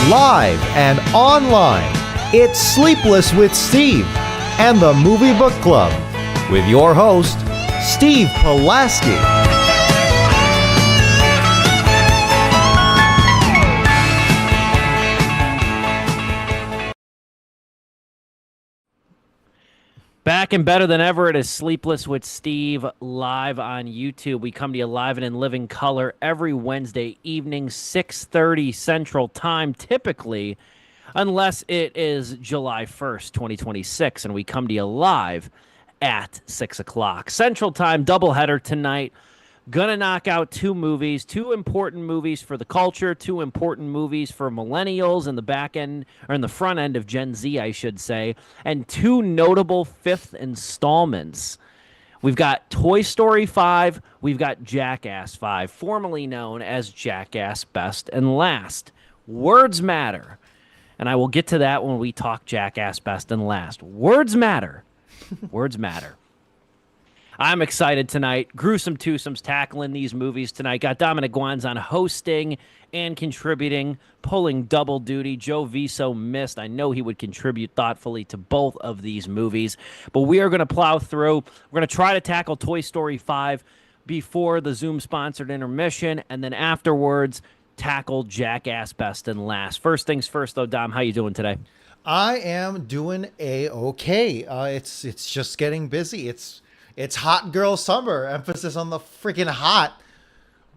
Live and online, it's Sleepless with Steve and the Movie Book Club with your host, Steve Pulaski. Back and better than ever, it is Sleepless with Steve live on YouTube. We come to you live and in living color every Wednesday evening, 6:30 Central Time, typically, unless it is July 1st, 2026, and we come to you live at 6 o'clock. Central Time, doubleheader tonight. Gonna knock out two important movies for the culture, two important movies for millennials in the back end, or in the front end of Gen Z, I should say, and two notable fifth installments. We've got Toy Story 5, we've got Jackass 5, formerly known as Jackass Best and Last. Words matter, and I will get to that when we talk Jackass Best and Last. Words matter. Words matter. I'm excited tonight. Gruesome Twosomes tackling these movies tonight. Got Dominic Guanzon hosting and contributing, pulling double duty. Joe Viso missed. I know he would contribute thoughtfully to both of these movies. But we are going to plow through. We're going to try to tackle Toy Story 5 before the Zoom-sponsored intermission, and then afterwards tackle Jackass Best and Last. First things first, though, Dom, how you doing today? I am doing A-okay. It's just getting busy. It's hot girl summer. Emphasis on the freaking hot.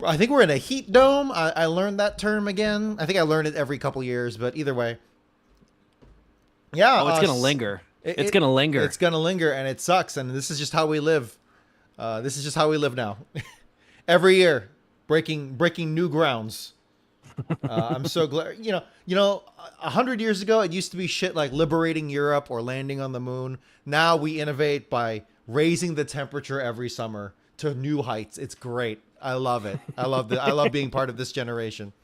I think we're in a heat dome. I learned that term again. I think I learned it every couple years, but either way. Yeah. Oh, it's going to linger. It's going to linger. It's going to linger, and it sucks, and this is just how we live. This is just how we live now. Every year, breaking new grounds. I'm so glad. 100 years ago, it used to be shit like liberating Europe or landing on the moon. Now we innovate by raising the temperature every summer to new heights. It's great. I love it. I love being part of this generation.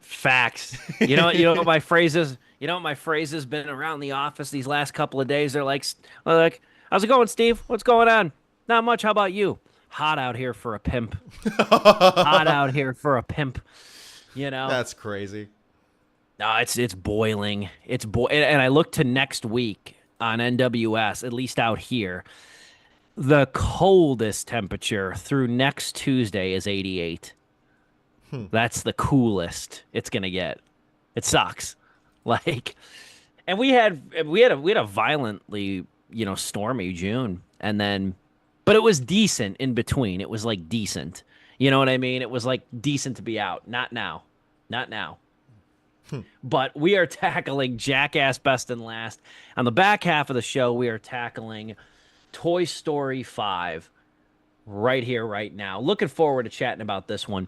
Facts. You know what my phrase is? You know what my phrase has been around the office these last couple of days? They're like, how's it going, Steve? What's going on? Not much. How about you? Hot out here for a pimp. Hot out here for a pimp. That's crazy. No, it's boiling. And I look to next week on NWS, at least out here. The coldest temperature through next Tuesday is 88. That's the coolest it's gonna get. It sucks. And we had a violently, stormy June, but it was decent in between. It was like decent. You know what I mean? It was like decent to be out. Not now. But we are tackling Jackass Best and Last. On the back half of the show, we are tackling Toy Story 5 right here, right now. Looking forward to chatting about this one.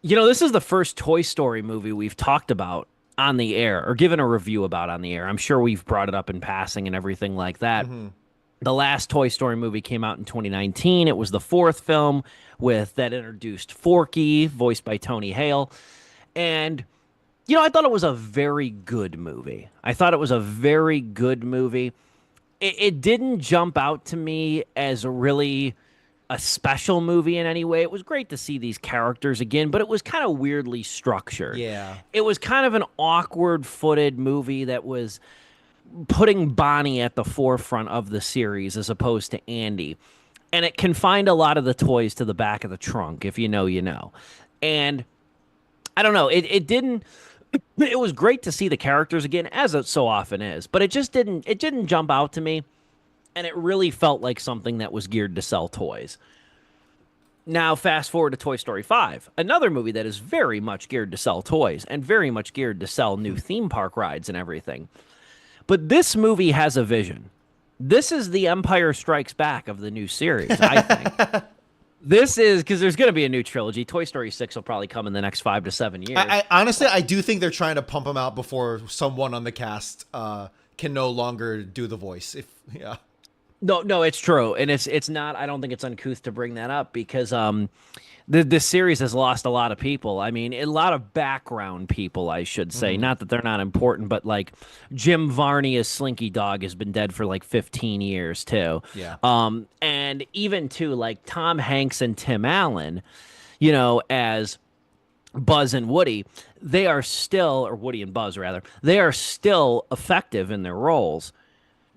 This is the first Toy Story movie we've talked about on the air or given a review about on the air. I'm sure we've brought it up in passing and everything like that. Mm-hmm. The last Toy Story movie came out in 2019. It was the fourth film that introduced Forky, voiced by Tony Hale. And I thought it was a very good movie. It didn't jump out to me as really a special movie in any way. It was great to see these characters again, but it was kind of weirdly structured. Yeah. It was kind of an awkward-footed movie that was putting Bonnie at the forefront of the series as opposed to Andy. And it confined a lot of the toys to the back of the trunk, if you know, you know. And I don't know, it didn't... It was great to see the characters again, as it so often is, but it didn't jump out to me, and it really felt like something that was geared to sell toys. Now, fast forward to Toy Story 5, another movie that is very much geared to sell toys and very much geared to sell new theme park rides and everything. But this movie has a vision. This is the Empire Strikes Back of the new series, I think. This is because there's going to be a new trilogy. Toy Story 6 will probably come in the next 5 to 7 years. Honestly, I do think they're trying to pump them out before someone on the cast can no longer do the voice. No, it's true, and it's not. I don't think it's uncouth to bring that up because this series has lost a lot of people. I mean, a lot of background people, I should say. Not that they're not important, but like Jim Varney as Slinky Dog has been dead for like 15 years too. Yeah. And even too like Tom Hanks and Tim Allen, as Buzz and Woody, they are still, or Woody and Buzz rather, they are still effective in their roles.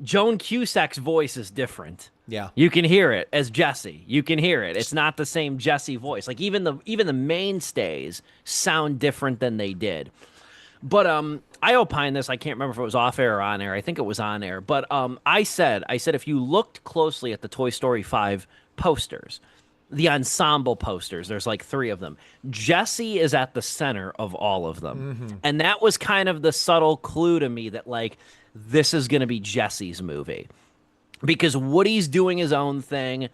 Joan Cusack's voice is different. Yeah. You can hear it as Jesse. You can hear it. It's not the same Jesse voice. Like even the mainstays sound different than they did. But I opined this. I can't remember if it was off air or on air. I think it was on air. But I said if you looked closely at the Toy Story 5 posters, the ensemble posters, there's like 3 of them. Jesse is at the center of all of them. And that was kind of the subtle clue to me that like this is going to be Jesse's movie. Because Woody's doing his own thing.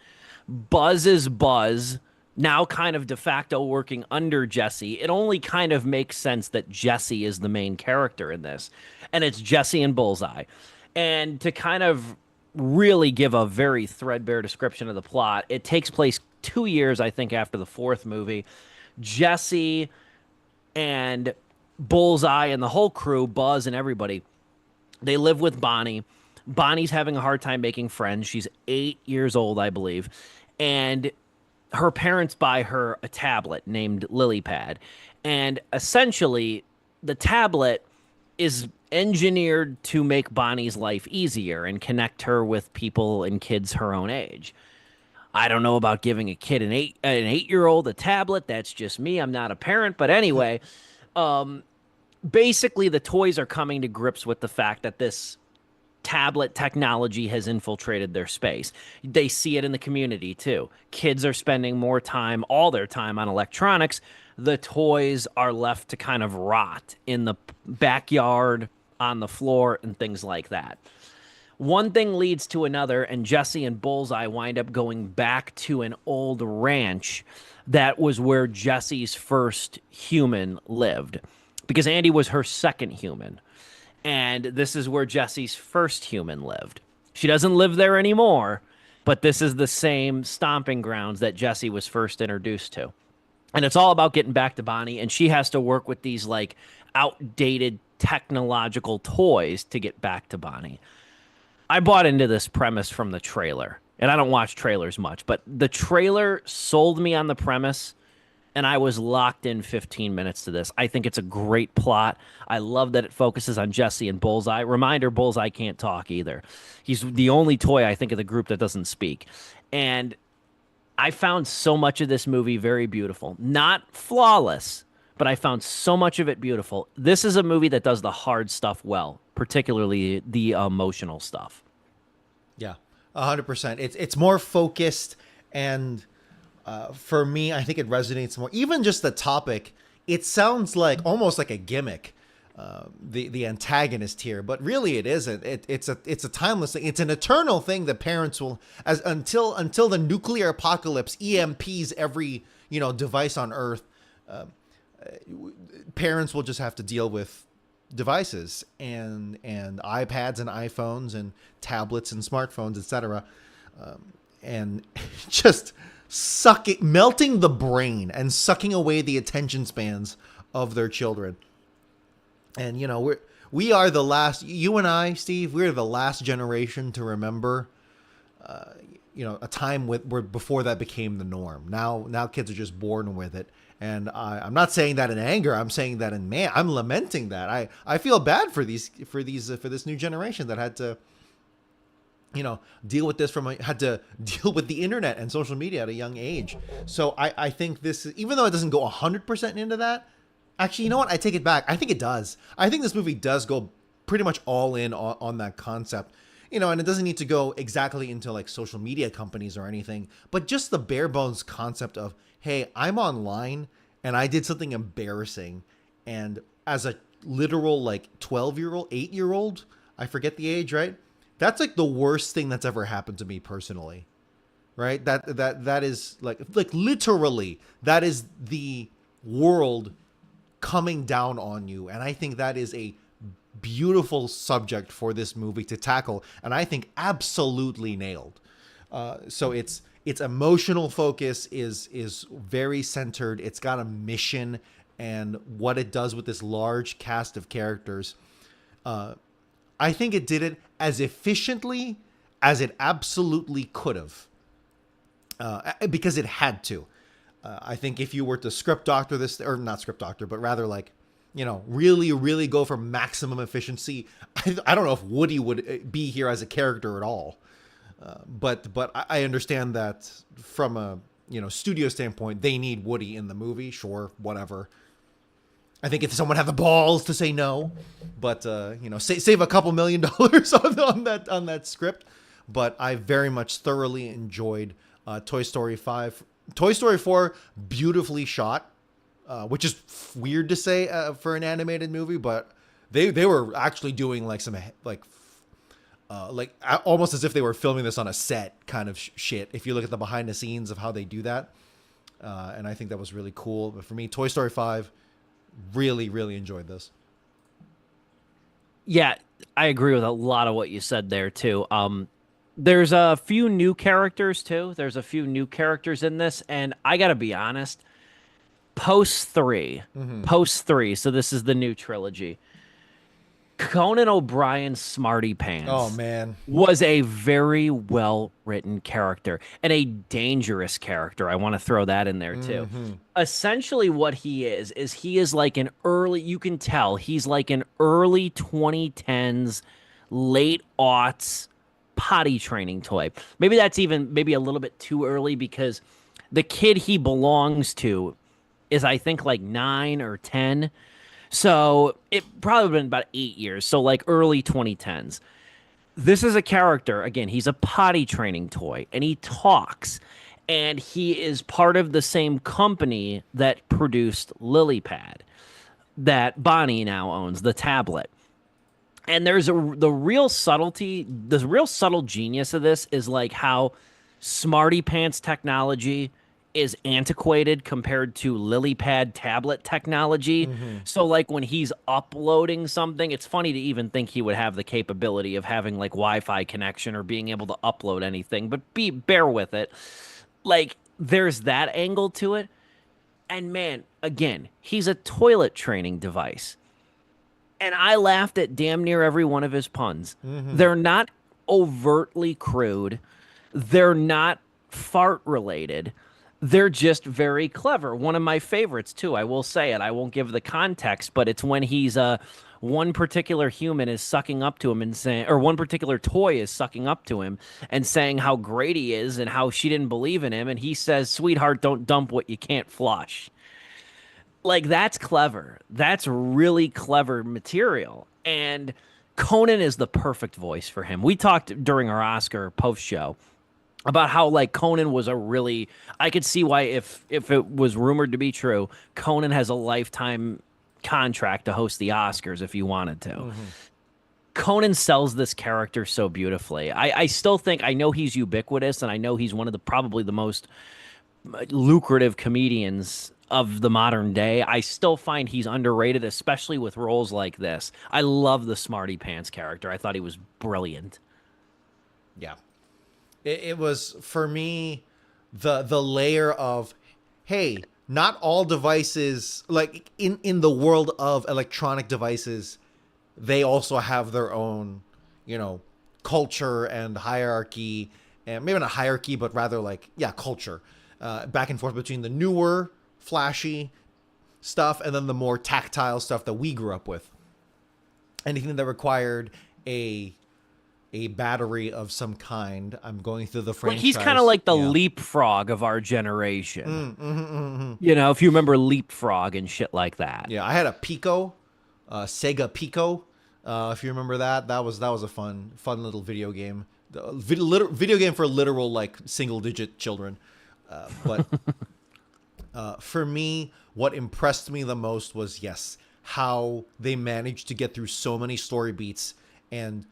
Buzz is Buzz, now kind of de facto working under Jesse. It only kind of makes sense that Jesse is the main character in this. And it's Jesse and Bullseye. And to kind of really give a very threadbare description of the plot, it takes place 2 years, I think, after the 4th movie. Jesse and Bullseye and the whole crew, Buzz and everybody, they live with Bonnie. Bonnie's having a hard time making friends. She's 8 years old, I believe. And her parents buy her a tablet named LilyPad. And essentially, the tablet is engineered to make Bonnie's life easier and connect her with people and kids her own age. I don't know about giving a kid an 8-year-old a tablet. That's just me. I'm not a parent. But anyway, basically the toys are coming to grips with the fact that this tablet technology has infiltrated their space. They see it in the community too. Kids are spending more time, all their time, on electronics. The toys are left to kind of rot in the backyard, on the floor, and things like that. One thing leads to another, and Jesse and Bullseye wind up going back to an old ranch that was where Jesse's first human lived, because Andy was her second human. And this is where Jesse's first human lived. She doesn't live there anymore, but this is the same stomping grounds that Jesse was first introduced to. And it's all about getting back to Bonnie, and she has to work with these like outdated technological toys to get back to Bonnie. I bought into this premise from the trailer, and I don't watch trailers much, but the trailer sold me on the premise, and I was locked in 15 minutes to this. I think it's a great plot. I love that it focuses on Jesse and Bullseye. Reminder, Bullseye can't talk either. He's the only toy, I think, of the group that doesn't speak. And I found so much of this movie very beautiful. Not flawless, but I found so much of it beautiful. This is a movie that does the hard stuff well, particularly the emotional stuff. Yeah, 100%. It's more focused, and for me, I think it resonates more. Even just the topic, it sounds like almost like a gimmick. The antagonist here, but really it isn't. It's a timeless thing. It's an eternal thing that parents will, as until the nuclear apocalypse EMPs every device on Earth. Parents will just have to deal with devices and iPads and iPhones and tablets and smartphones, etc. And just melting the brain and sucking away the attention spans of their children. And we are the last. You and I, Steve, we're the last generation to remember, a time where before that became the norm. Now kids are just born with it. And I'm not saying that in anger. I'm saying that I'm lamenting that. I feel bad for this new generation that had to, deal with this had to deal with the internet and social media at a young age. So I think this, even though it doesn't go 100% into that, actually, you know what? I take it back. I think it does. I think this movie does go pretty much all in on that concept. And it doesn't need to go exactly into like social media companies or anything, but just the bare bones concept of, hey, I'm online and I did something embarrassing. And as a literal like 12-year-old, 8-year-old, I forget the age, right? That's like the worst thing that's ever happened to me personally, right? That is like literally, that is the world coming down on you. And I think that is a beautiful subject for this movie to tackle, and I think absolutely nailed. So its emotional focus is very centered. It's got a mission, and what it does with this large cast of characters, I think it did it as efficiently as it absolutely could have, because it had to. I think if you were to script doctor this, or not script doctor, but rather like, really, really go for maximum efficiency, I don't know if Woody would be here as a character at all. But I understand that from a studio standpoint, they need Woody in the movie. Sure, whatever. I think if someone had the balls to say no, but save a couple $1 million on that script. But I very much thoroughly enjoyed Toy Story 5. Toy Story 4, beautifully shot, which is weird to say for an animated movie, but they were actually doing like some like almost as if they were filming this on a set kind of shit. If you look at the behind the scenes of how they do that, and I think that was really cool. But for me, Toy Story 5, really, really enjoyed this. Yeah, I agree with a lot of what you said there too. There's a few new characters too. There's a few new characters in this, and I gotta be honest. Post 3, Post 3. So this is the new trilogy. Conan O'Brien's Smarty Pants. Oh man, was a very well written character and a dangerous character. I want to throw that in there too. Essentially, what he is he is like an early. You can tell he's like an early 2010s, late aughts potty training toy. Maybe that's even maybe a little bit too early because the kid he belongs to is I think like 9 or 10. So it probably been about 8 years. So like early 2010s. This is a character. Again, he's a potty training toy and he talks. And he is part of the same company that produced LilyPad that Bonnie now owns, the tablet. And there's the real subtlety, the real subtle genius of this is like how Smarty Pants technology is antiquated compared to LilyPad tablet technology. So like when he's uploading something, it's funny to even think he would have the capability of having like Wi-Fi connection or being able to upload anything, but bear with it. Like there's that angle to it. And man, again, he's a toilet training device. And I laughed at damn near every one of his puns. They're not overtly crude. They're not fart related. They're just very clever. One of my favorites, too. I will say it. I won't give the context, but it's when he's one particular human is sucking up to him and saying, or one particular toy is sucking up to him and saying how great he is and how she didn't believe in him. And he says, "Sweetheart, don't dump what you can't flush." Like, that's clever. That's really clever material. And Conan is the perfect voice for him. We talked during our Oscar post show about how like Conan was a really, I could see why if it was rumored to be true, Conan has a lifetime contract to host the Oscars if you wanted to. Conan sells this character so beautifully. I still think, I know he's ubiquitous and I know he's one of the probably the most lucrative comedians of the modern day. I still find he's underrated, especially with roles like this. I love the Smarty Pants character. I thought he was brilliant. Yeah. It was, for me, the layer of, hey, not all devices, like in the world of electronic devices, they also have their own, culture and hierarchy, and maybe not hierarchy, but rather like, culture, back and forth between the newer, flashy stuff and then the more tactile stuff that we grew up with. Anything that required a battery of some kind. I'm going through the franchise. Well, he's kind of like the leapfrog of our generation. If you remember Leapfrog and shit like that. Yeah, I had a Pico, Sega Pico. If you remember that was a fun little video game. Video game for literal like single digit children. But for me, what impressed me the most was how they managed to get through so many story beats and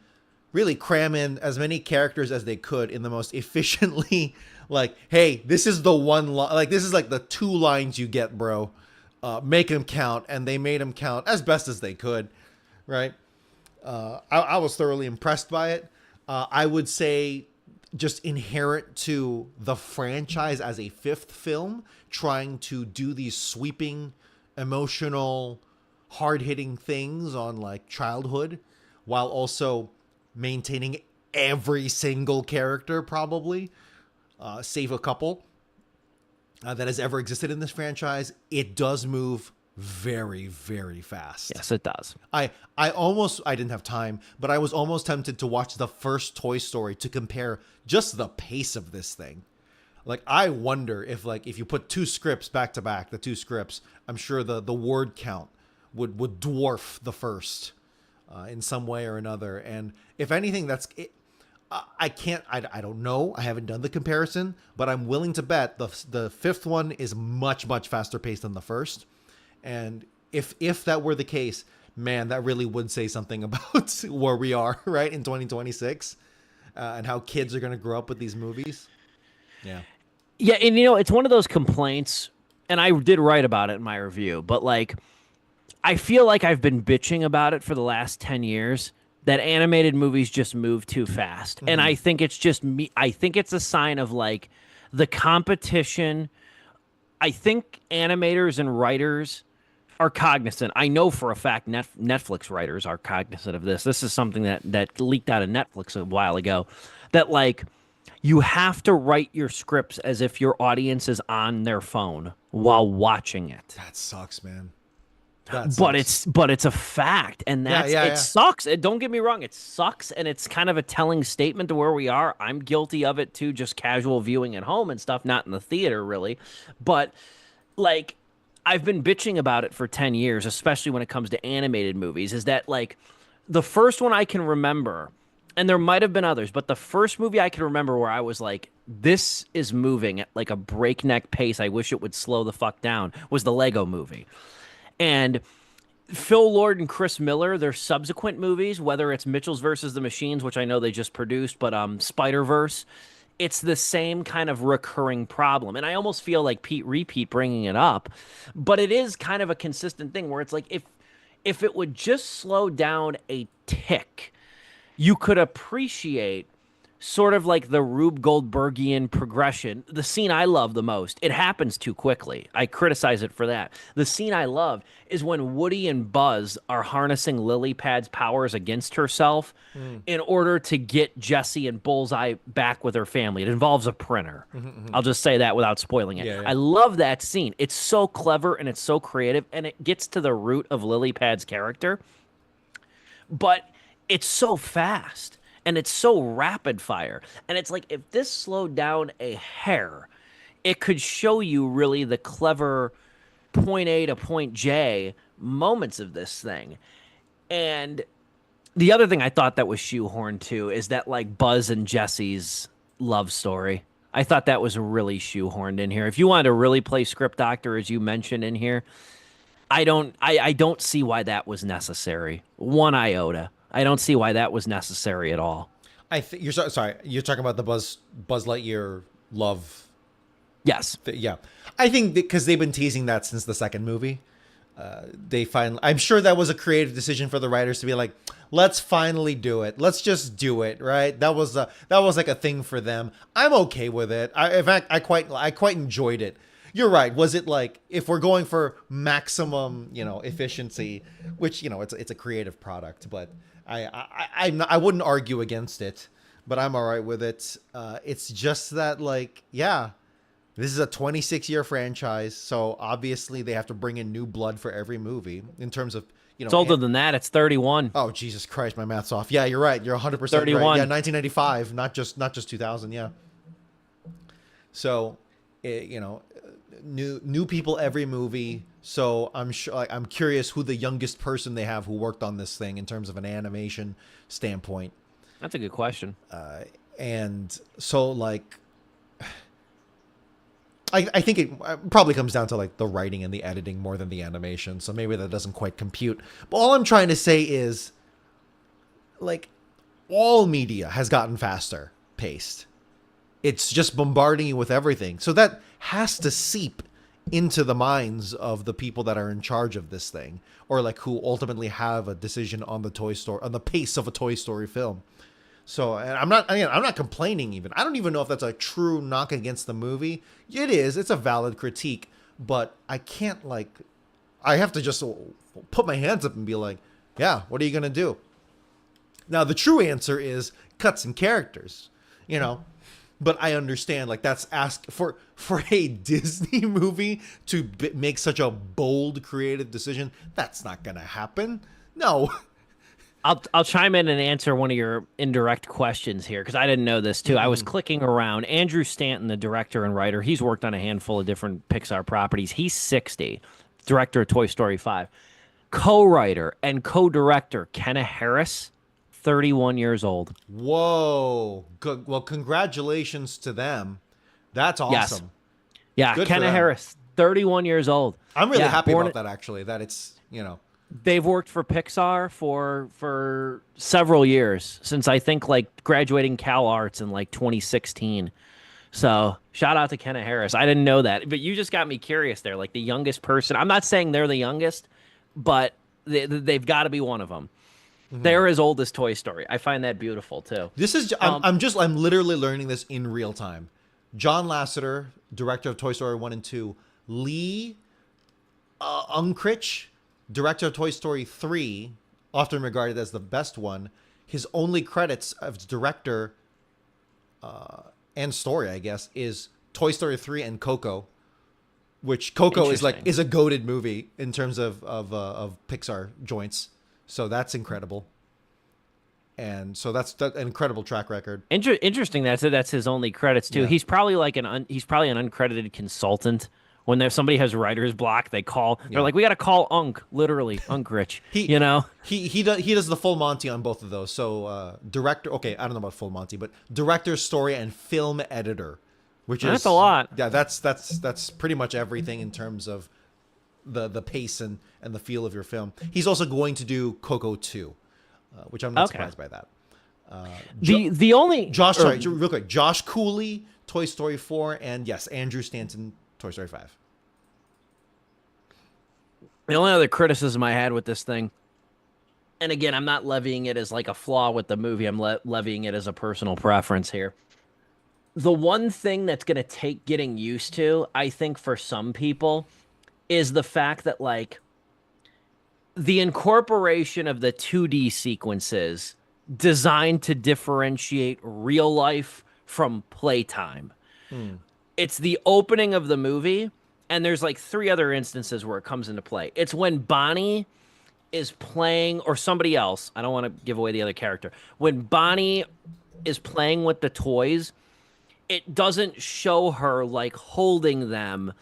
really cram in as many characters as they could in the most efficiently, like, hey, this is the one line, like, this is like the 2 lines you get, bro. Make them count. And they made them count as best as they could, right? I was thoroughly impressed by it. I would say just inherent to the franchise as a 5th film, trying to do these sweeping, emotional, hard-hitting things on like childhood while also maintaining every single character, probably save a couple. that has ever existed in this franchise. It does move very, very fast. Yes, it does. I didn't have time, but I was almost tempted to watch the first Toy Story to compare just the pace of this thing. Like, I wonder if, like, if you put two scripts back to back, the two scripts, I'm sure the word count would dwarf the first in some way or another. And if anything, that's it. I don't know. I haven't done the comparison, but I'm willing to bet the fifth one is much, much faster paced than the first. And if that were the case, man, that really would say something about where we are, right, in 2026, and how kids are going to grow up with these movies. Yeah. Yeah, and it's one of those complaints, and I did write about it in my review, but like, I feel like I've been bitching about it for the last 10 years that animated movies just move too fast. Mm-hmm. And I think it's just me. I think it's a sign of like the competition. I think animators and writers are cognizant. I know for a fact Netflix writers are cognizant of this. This is something that leaked out of Netflix a while ago, that like you have to write your scripts as if your audience is on their phone while watching it. That sucks, man. But it's a fact, and it sucks. Don't get me wrong, it sucks, and it's kind of a telling statement to where we are. I'm guilty of it too, just casual viewing at home and stuff, not in the theater really. But like, I've been bitching about it for 10 years, especially when it comes to animated movies, is that like the first one I can remember, and there might have been others, but the first movie I can remember where I was like, this is moving at like a breakneck pace, I wish it would slow the fuck down, was the Lego Movie. And Phil Lord and Chris Miller, their subsequent movies, whether it's Mitchell's versus the Machines, which I know they just produced, but Spider-Verse, it's the same kind of recurring problem. And I almost feel like Pete Repeat bringing it up, but it is kind of a consistent thing where it's like, if it would just slow down a tick, you could appreciate sort of like the Rube Goldbergian progression. The scene I love the most, it happens too quickly. I criticize it for that. The scene I love is when Woody and Buzz are harnessing Lily Pad's powers against herself in order to get Jessie and Bullseye back with her family. It involves a printer. I'll just say that without spoiling it. Yeah. I love that scene. It's so clever and it's so creative, and it gets to the root of Lily Pad's character. But it's so fast. And it's so rapid fire. And it's like, if this slowed down a hair, it could show you really the clever point A to point J moments of this thing. And the other thing I thought that was shoehorned too is that like Buzz and Jessie's love story. I thought that was really shoehorned in here. If you wanted to really play script doctor, as you mentioned in here, I don't see why that was necessary. One iota. I don't see why that was necessary at all. You're sorry. You're talking about the Buzz Lightyear love. Yes. Yeah. I think because they've been teasing that since the second movie. I'm sure that was a creative decision for the writers to be like, let's finally do it. Let's just do it. Right. That was like a thing for them. I'm okay with it. In fact, I quite enjoyed it. You're right. Was it like, if we're going for maximum, efficiency, which, it's a creative product, but I wouldn't argue against it, but I'm all right with it. It's just that, like, yeah, this is a 26-year franchise, so obviously they have to bring in new blood for every movie in terms of, It's older than that. It's 31. Oh, Jesus Christ, my math's off. Yeah, you're right. You're 100% 31. right. Yeah, 1995, not just 2000. Yeah. So, new people every movie. So I'm curious who the youngest person they have who worked on this thing in terms of an animation standpoint. That's a good question. And so, like, I think it probably comes down to like the writing and the editing more than the animation. So maybe that doesn't quite compute. But all I'm trying to say is, like, all media has gotten faster paced. It's just bombarding you with everything. So that has to seep into the minds of the people that are in charge of this thing, or like who ultimately have a decision on the pace of a Toy Story film. So, and I'm not complaining even. I don't even know if that's a true knock against the movie. It is. It's a valid critique, but I can't, like, I have to just put my hands up and be like, yeah, what are you going to do? Now, the true answer is cut some characters, but I understand, like, that's ask for a Disney movie to make such a bold creative decision. That's not gonna happen. No. I'll chime in and answer one of your indirect questions here because I didn't know this too. I was clicking around. Andrew Stanton, the director and writer, he's worked on a handful of different Pixar properties. He's 60, director of Toy Story 5. Co-writer and co-director Kenna Harris, 31 years old. Whoa. Good. Well, congratulations to them. That's Yes. awesome. Yeah, Good for Kenna them. Harris, 31 years old. I'm really Yeah, happy born- about that, actually, that it's, They've worked for Pixar for several years, since I think like graduating Cal Arts in like 2016. So shout out to Kenna Harris. I didn't know that, but you just got me curious there. Like the youngest person. I'm not saying they're the youngest, but they've got to be one of them. They're as old as Toy Story. I find that beautiful too. This is I'm literally learning this in real time. John Lasseter, director of Toy Story 1 and 2, Lee Unkrich, director of Toy Story 3, often regarded as the best one. His only credits as director and story, I guess, is Toy Story 3 and Coco, which Coco is a goated movie in terms of Pixar joints. So that's incredible. And so that's an incredible track record. Interesting. That's his only credits too. Yeah. He's probably like he's probably an uncredited consultant. When there's somebody has writer's block, they're like, we got to call literally Unkrich. He does the full Monty on both of those. So director, okay, I don't know about full Monty, but director, story, and film editor, which that's a lot. Yeah, that's pretty much everything in terms of the pace and the feel of your film. He's also going to do Coco 2, which I'm not surprised by that. The only real quick, Josh Cooley, Toy Story 4, and yes, Andrew Stanton, Toy Story 5. The only other criticism I had with this thing, and again, I'm not levying it as like a flaw with the movie, I'm levying it as a personal preference here. The one thing that's going to take getting used to, I think, for some people, is the fact that, like, the incorporation of the 2D sequences designed to differentiate real life from playtime. It's the opening of the movie, and there's like 3 other instances where it comes into play. It's when Bonnie is playing, or somebody else, I don't want to give away the other character. When Bonnie is playing with the toys, it doesn't show her like holding them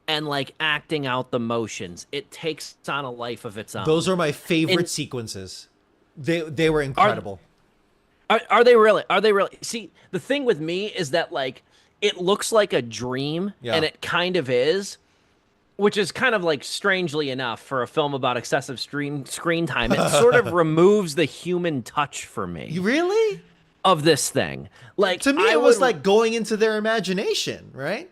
and like acting out the motions. It takes on a life of its own. Those are my favorite sequences. They were incredible. Are they really? Are they really? See, the thing with me is that, like, it looks like a dream, and it kind of is, which is kind of like, strangely enough, for a film about excessive screen time, it sort of removes the human touch for me. Really? Of this thing. Like, to me, it was like going into their imagination, right?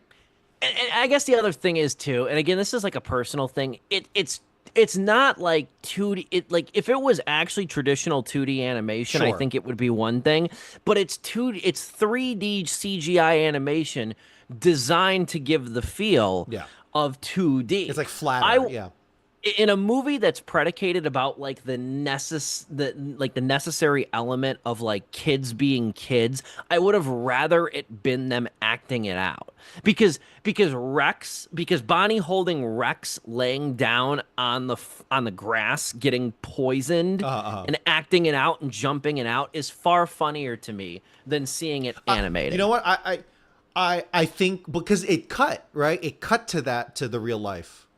And I guess the other thing is too, and again, this is like a personal thing. It's not like 2D. Like, if it was actually traditional 2D animation, I think it would be one thing. But it's 3D CGI animation designed to give the feel of 2D. It's like flatter. In a movie that's predicated about like the necessary element of like kids being kids, I would have rather it been them acting it out. Because Bonnie holding Rex laying down on the grass getting poisoned and acting it out and jumping it out is far funnier to me than seeing it animated. You know what? I think because it cut, right? It cut to the real life.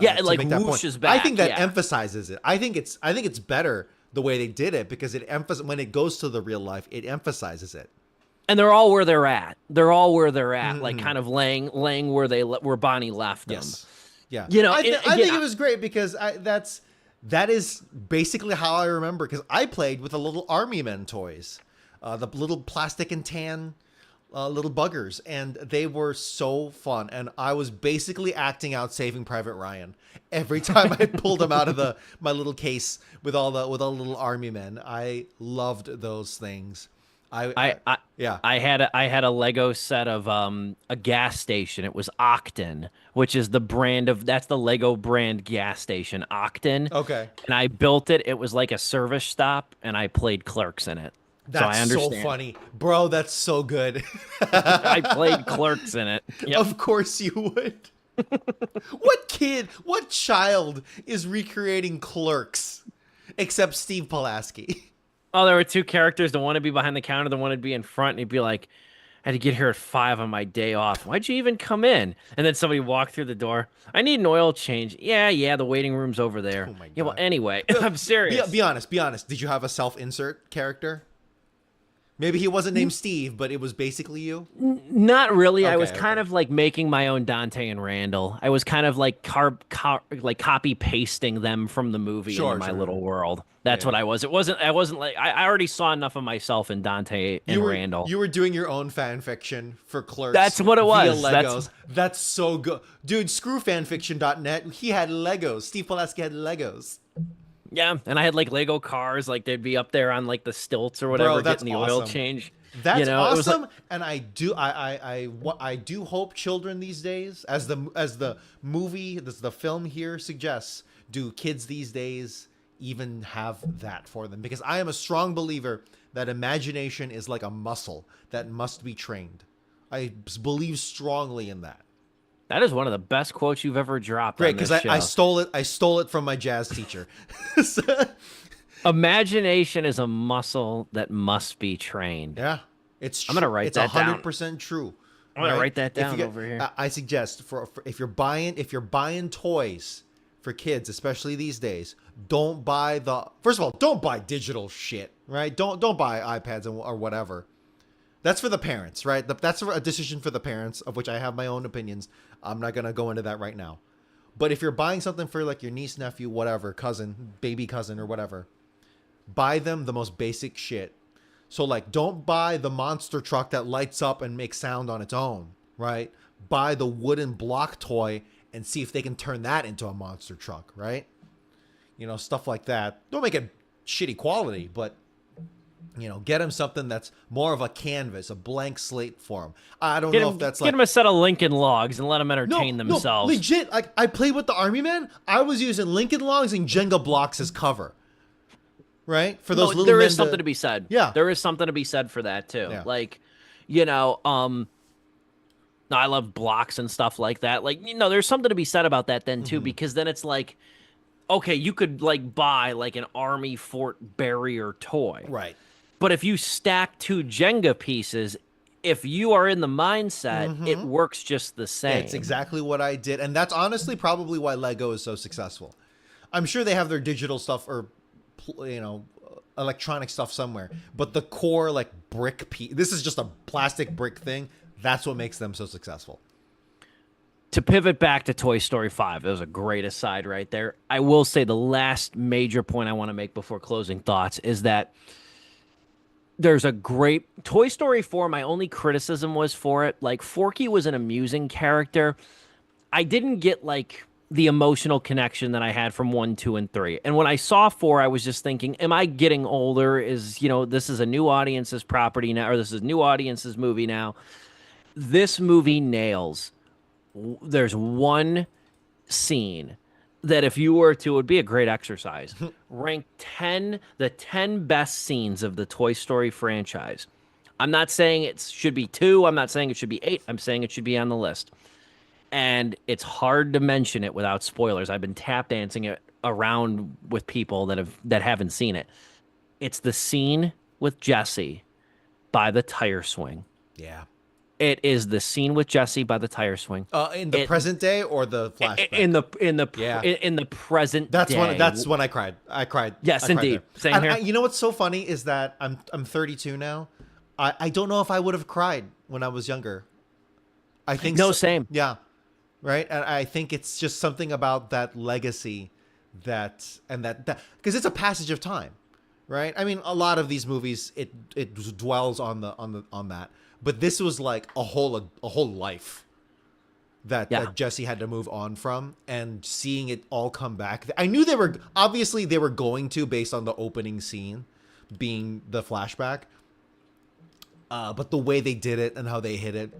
Yeah, it like whooshes back. I think that emphasizes it. I think it's better the way they did it because when it goes to the real life, it emphasizes it. And they're all where they're at. Like kind of laying where Bonnie left them. Yes. Yeah. You know, I think it was great because that is basically how I remember, because I played with the little Army Men toys, the little plastic and tan little buggers, and they were so fun. And I was basically acting out Saving Private Ryan every time I pulled them out of my little case with all the little Army Men. I loved those things. I had a Lego set of a gas station. It was Octon, which is that's the Lego brand gas station, Octon. Okay. And I built it. It was like a service stop, and I played Clerks in it. So I That's so understand. funny, bro. That's so good. I played Clerks in it. Yep. Of course you would. What child is recreating Clerks except Steve Pulaski? Oh, there were two characters. The one would be behind the counter, the one would be in front, and he'd be like, I had to get here at 5 on my day off. Why'd you even come in? And then somebody walked through the door. I need an oil change. Yeah, the waiting room's over there. Oh my Yeah, well, god. anyway, I'm serious. Be honest. Be honest. Did you have a self-insert character? Maybe he wasn't named Steve, but it was basically you. Not really. I was Okay. kind of like making my own Dante and Randall. I was kind of like like copy pasting them from the movie Sure, into my sure. little world. That's Yeah. what I was. It wasn't. I wasn't like. I already saw enough of myself in Dante and Randall. You were doing your own fan fiction for Clerks. That's what it via was. Legos. That's so good, dude. Screw fanfiction.net. He had Legos. Steve Pulaski had Legos. Yeah, and I had like Lego cars, like they'd be up there on like the stilts or whatever, Bro, that's getting the oil awesome. change. That's You know, it was awesome, like, and I do hope children these days, as the movie, the film here suggests, do kids these days even have that for them? Because I am a strong believer that imagination is like a muscle that must be trained. I believe strongly in that. that is one of the best quotes you've ever dropped. Great, on this because I show. stole it. I stole it from my jazz teacher. Imagination is a muscle that must be trained. Yeah, it's. I'm gonna write it's that down. 100% true. I'm gonna write that If down you over here. I suggest for if you're buying toys for kids, especially these days, don't buy first of all, don't buy digital shit, right? Don't buy iPads or whatever. That's for the parents, right? That's a decision for the parents, of which I have my own opinions. I'm not gonna go into that right now. But if you're buying something for like your niece, nephew, whatever, cousin, baby cousin, or whatever, buy them the most basic shit. So like, don't buy the monster truck that lights up and makes sound on its own, right? Buy the wooden block toy and see if they can turn that into a monster truck, right? You know, stuff like that. Don't make it shitty quality, but get them something that's more of a canvas, a blank slate for them. I don't know if that's Get like them a set of Lincoln Logs and let them entertain themselves. No, legit. Like I played with the Army Man. I was using Lincoln Logs and Jenga blocks as cover. Right? For those little there men is something to be said. Yeah. There is something to be said for that too. Yeah. Like, I love blocks and stuff like that. Like, there's something to be said about that then too, because then it's like, okay, you could like buy like an army fort barrier toy. Right. But if you stack two Jenga pieces, if you are in the mindset, it works just the same. It's exactly what I did. And that's honestly probably why Lego is so successful. I'm sure they have their digital stuff or electronic stuff somewhere, but the core like brick piece, this is just a plastic brick thing. That's what makes them so successful. To pivot back to Toy Story 5, it was a great aside right there. I will say the last major point I want to make before closing thoughts is that there's a great Toy Story 4. My only criticism was for it. Like, Forky was an amusing character. I didn't get like the emotional connection that I had from 1, 2, and 3. And when I saw 4, I was just thinking, am I getting older? This is a new audience's property now, or this is a new audience's movie now. This movie nails. There's one scene that if you were to, it would be a great exercise. Rank the 10 best scenes of the Toy Story franchise. I'm not saying it should be 2. I'm not saying it should be 8. I'm saying it should be on the list. And it's hard to mention it without spoilers. I've been tap dancing it around with people that haven't seen it. It's the scene with Jesse by the tire swing. Yeah. It is the scene with Jesse by the tire swing. In the present day or the flashback? In the present day. That's when I cried. I cried. Yes, I cried indeed. there. Same And here. you know what's so funny is that I'm 32 now. I don't know if I would have cried when I was younger. I think Same. Yeah. Right? And I think it's just something about that legacy that because it's a passage of time, right? I mean, a lot of these movies it dwells on that. But this was like a whole life that Jesse had to move on from, and seeing it all come back. I knew they were going to, based on the opening scene being the flashback. But the way they did it and how they hit it,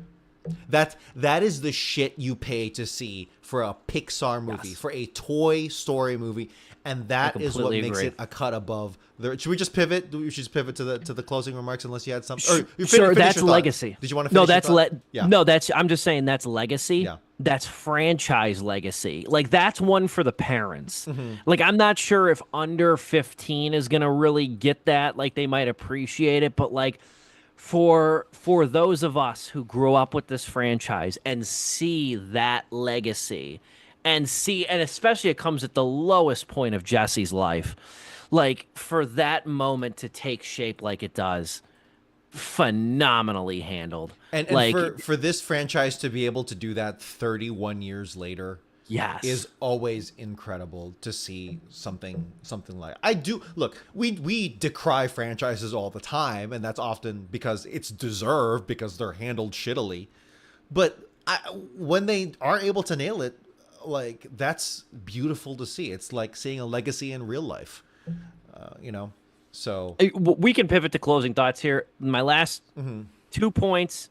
that is the shit you pay to see for a Pixar movie, for a Toy Story movie. and I that is what completely makes agree. it a cut above. Should we just pivot? We should just pivot to the closing remarks, unless you had something. Or you Sure, finish that's your thought. legacy. Did you want to No, finish your that's thought? Yeah, no, that's I'm just saying that's legacy. yeah. That's franchise legacy. Like that's one for the parents. Mm-hmm. Like I'm not sure if under 15 is going to really get that, like they might appreciate it, but like for those of us who grew up with this franchise and see that legacy and especially it comes at the lowest point of Jesse's life. Like for that moment to take shape like it does, phenomenally handled. And Like for this franchise to be able to do that 31 years later yes. is always incredible to see something like. I do look, we decry franchises all the time, and that's often because it's deserved because they're handled shittily. But when they are able to nail it, like that's beautiful to see. It's like seeing a legacy in real life, you know. So We can pivot to closing thoughts here. My last 2 points,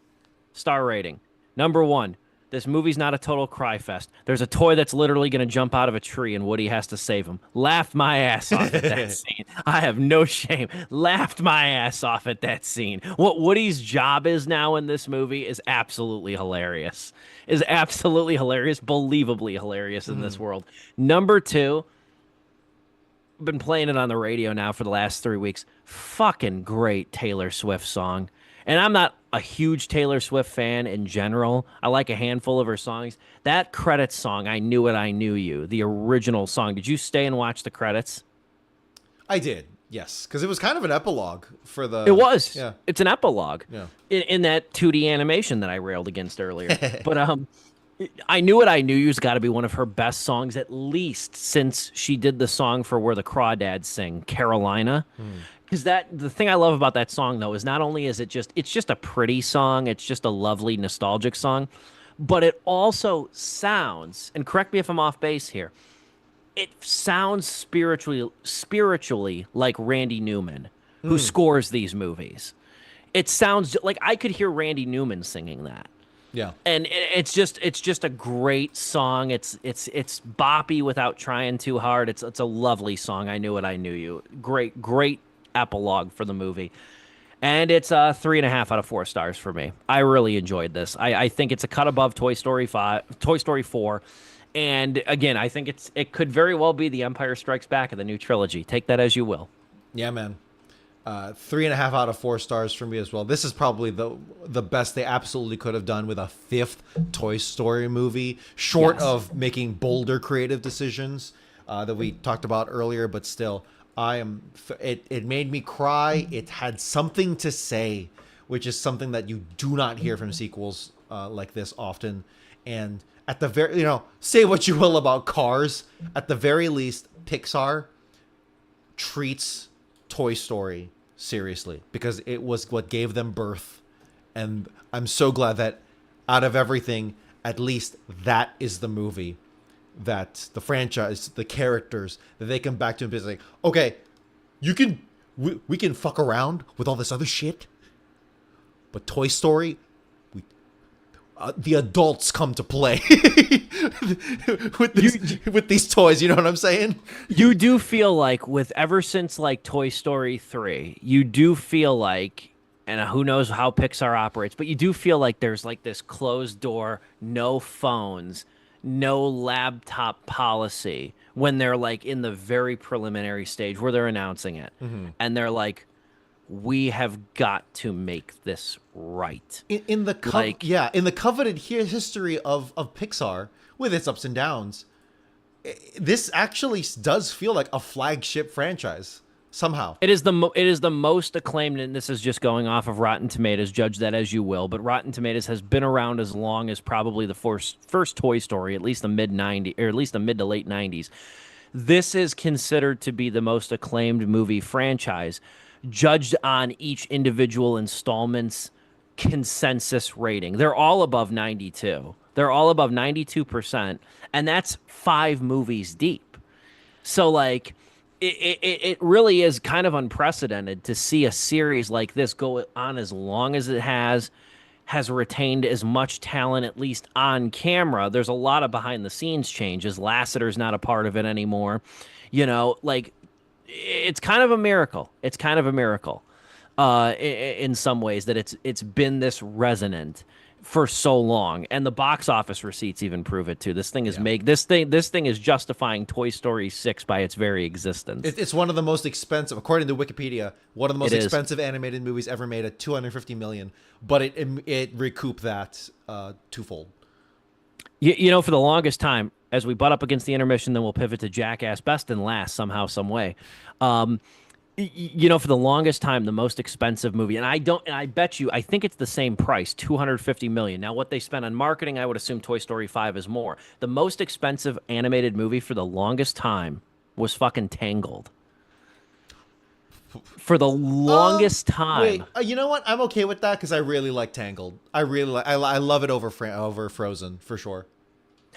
star rating. Number one, this movie's not a total cry fest. There's a toy that's literally going to jump out of a tree and Woody has to save him. Laughed my ass off at that scene. I have no shame. Laughed my ass off at that scene. What Woody's job is now in this movie is absolutely hilarious. Is absolutely hilarious, believably hilarious in this world. Number two, been playing it on the radio now for the last 3 weeks. Fucking great Taylor Swift song. And I'm not a huge Taylor Swift fan in general. I like a handful of her songs. That credits song, I Knew It, I Knew You, the original song. Did you stay and watch the credits? I did, yes, because it was kind of an epilogue for the. It was. Yeah. It's an epilogue. Yeah. In that 2D animation that I railed against earlier. But I Knew It, I Knew You's got to be one of her best songs, at least since she did the song for Where the Crawdads Sing, Carolina. Because the thing I love about that song, though, is not only is it's just a pretty song, it's just a lovely, nostalgic song, but it also sounds, and correct me if I'm off base here, it sounds spiritually like Randy Newman, who scores these movies. It sounds like I could hear Randy Newman singing that. Yeah. And it's just a great song. It's boppy without trying too hard. It's a lovely song. I Knew It, I Knew You. Great epilogue for the movie. And it's 3.5 out of 4 stars for me. I really enjoyed this. I think it's a cut above Toy Story 4. And again, I think it could very well be The Empire Strikes Back of the new trilogy. Take that as you will. Yeah, man. 3.5 out of 4 stars for me as well. This is probably the best they absolutely could have done with a 5th Toy Story movie, short Yes. of making bolder creative decisions that we talked about earlier. But still, it made me cry. It had something to say, which is something that you do not hear from sequels like this often. And at the very, say what you will about Cars, at the very least, Pixar treats Toy Story seriously because it was what gave them birth. And I'm so glad that out of everything, at least that is the movie that the franchise, the characters, that they come back to and be like, okay, we can fuck around with all this other shit, but Toy Story, the adults come to play with these toys. You know what I'm saying? You do feel like ever since like Toy Story 3, you do feel like, and who knows how Pixar operates, but you do feel like there's like this closed door, no phones, no laptop policy when they're like in the very preliminary stage where they're announcing it. And they're like, we have got to make this right. In the coveted history of Pixar, with its ups and downs, this actually does feel like a flagship franchise somehow. It is the most acclaimed, and this is just going off of Rotten Tomatoes. Judge that as you will, but Rotten Tomatoes has been around as long as probably the first Toy Story, at least the mid to late 90s. This is considered to be the most acclaimed movie franchise, judged on each individual installment's consensus rating. They're all above 92. They're all above 92%, and that's 5 movies deep. So like it really is kind of unprecedented to see a series like this go on as long as it has retained as much talent, at least on camera. There's a lot of behind the scenes changes. Lasseter's not a part of it anymore. Like it's kind of a miracle. It's kind of a miracle, in some ways that it's been this resonant for so long, and the box office receipts even prove it too. Yeah. This thing is justifying Toy Story 6 by its very existence. It's one of the most expensive, according to Wikipedia, one of the It most is. expensive animated movies ever made at 250 million. But it recouped that twofold. For the longest time, as we butt up against the intermission, then we'll pivot to Jackass Best and Last somehow, some way. Um, for the longest time, the most expensive movie, and I bet you, I think it's the same price, 250 million. Now, what they spent on marketing, I would assume Toy Story 5 is more. The most expensive animated movie for the longest time was fucking Tangled. For the longest time. Wait, you know what? I'm okay with that because I really like Tangled. I really like. I love it over Frozen for sure.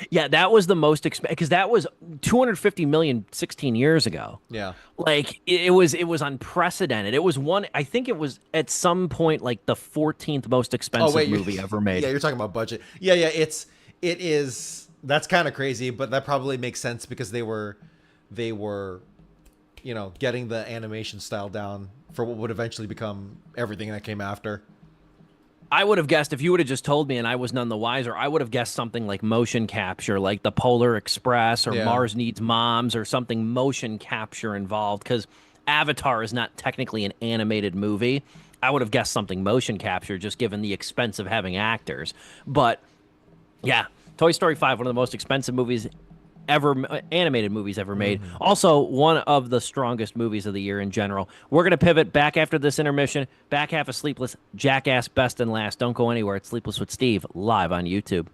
Yeah, that was the most expensive because that was 250 million 16 years ago. Yeah. Like it was unprecedented. It was one. I think it was at some point like the 14th most Oh expensive wait, movie ever yeah, made. you're talking about budget. Yeah, yeah. It is. That's kind of crazy, but that probably makes sense because they were getting the animation style down for what would eventually become everything that came after. I would have guessed if you would have just told me and I was none the wiser. I would have guessed something like motion capture, like the Polar Express or Yeah. Mars Needs Moms or something motion capture involved because Avatar is not technically an animated movie. I would have guessed something motion capture just given the expense of having actors. But yeah, Toy Story 5, one of the most expensive movies ever, animated movies ever made. Also, one of the strongest movies of the year in general. We're going to pivot back after this intermission, back half of Sleepless, Jackass Best and Last. Don't go anywhere. It's Sleepless with Steve, live on YouTube.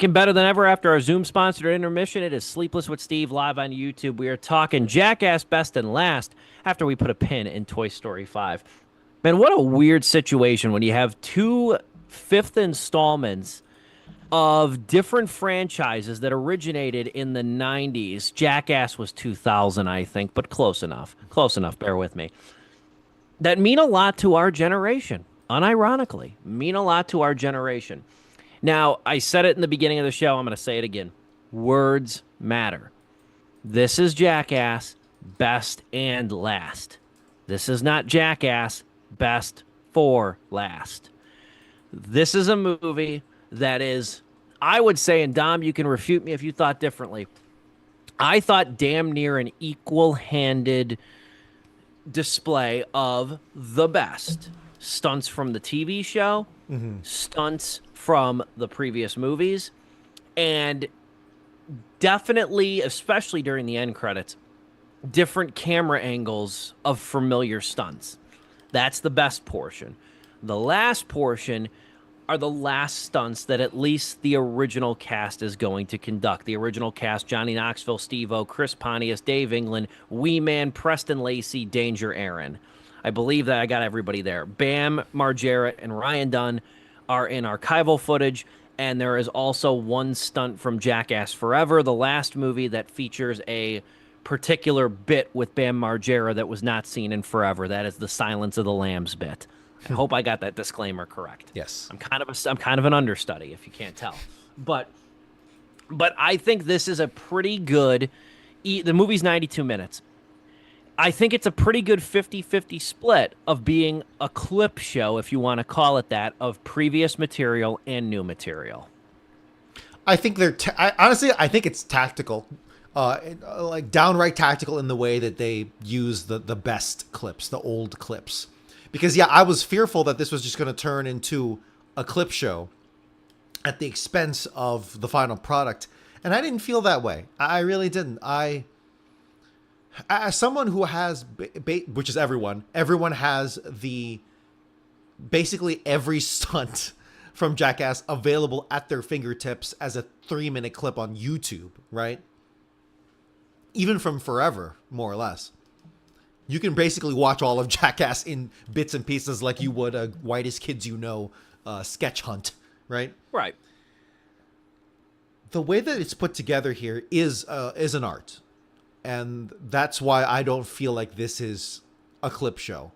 Back and better than ever after our Zoom-sponsored intermission. It is Sleepless with Steve live on YouTube. We are talking Jackass Best and Last after we put a pin in Toy Story 5. Man, what a weird situation when you have two fifth installments of different franchises that originated in the 90s. Jackass was 2000, I think, but close enough. Close enough, bear with me. That mean a lot to our generation, unironically. Mean a lot to our generation. Now, I said it in the beginning of the show. I'm going to say it again. Words matter. This is Jackass Best and Last. This is not Jackass Best for Last. This is a movie that is, I would say, and Dom, you can refute me if you thought differently. I thought damn near an equal-handed display of the best. Stunts from the TV show, stunts from the previous movies, and definitely, especially during the end credits, different camera angles of familiar stunts. That's the best portion. The last portion are the last stunts that at least the original cast is going to conduct. The original cast: Johnny Knoxville, Steve-O, Chris Pontius, Dave England, Wee Man, Preston Lacey, Danger Aaron. I believe that I got everybody there. Bam Margera and Ryan Dunn are in archival footage, and there is also one stunt from Jackass Forever, the last movie that features a particular bit with Bam Margera that was not seen in Forever. That is the Silence of the Lambs bit. I hope I got that disclaimer correct. Yes. I'm kind of an understudy, if you can't tell. But I think this is a pretty good the movie's 92 minutes. I think it's a pretty good 50-50 split of being a clip show, if you want to call it that, of previous material and new material. I think honestly, I think it's tactical, like downright tactical in the way that they use the best clips, the old clips. Because, yeah, I was fearful that this was just going to turn into a clip show at the expense of the final product. And I didn't feel that way. I really didn't. As someone who has, which is everyone has basically every stunt from Jackass available at their fingertips as a 3-minute clip on YouTube, right? Even from Forever, more or less. You can basically watch all of Jackass in bits and pieces like you would a Whitest Kids You Know sketch hunt, right? Right. The way that it's put together here is an art. And that's why I don't feel like this is a clip show.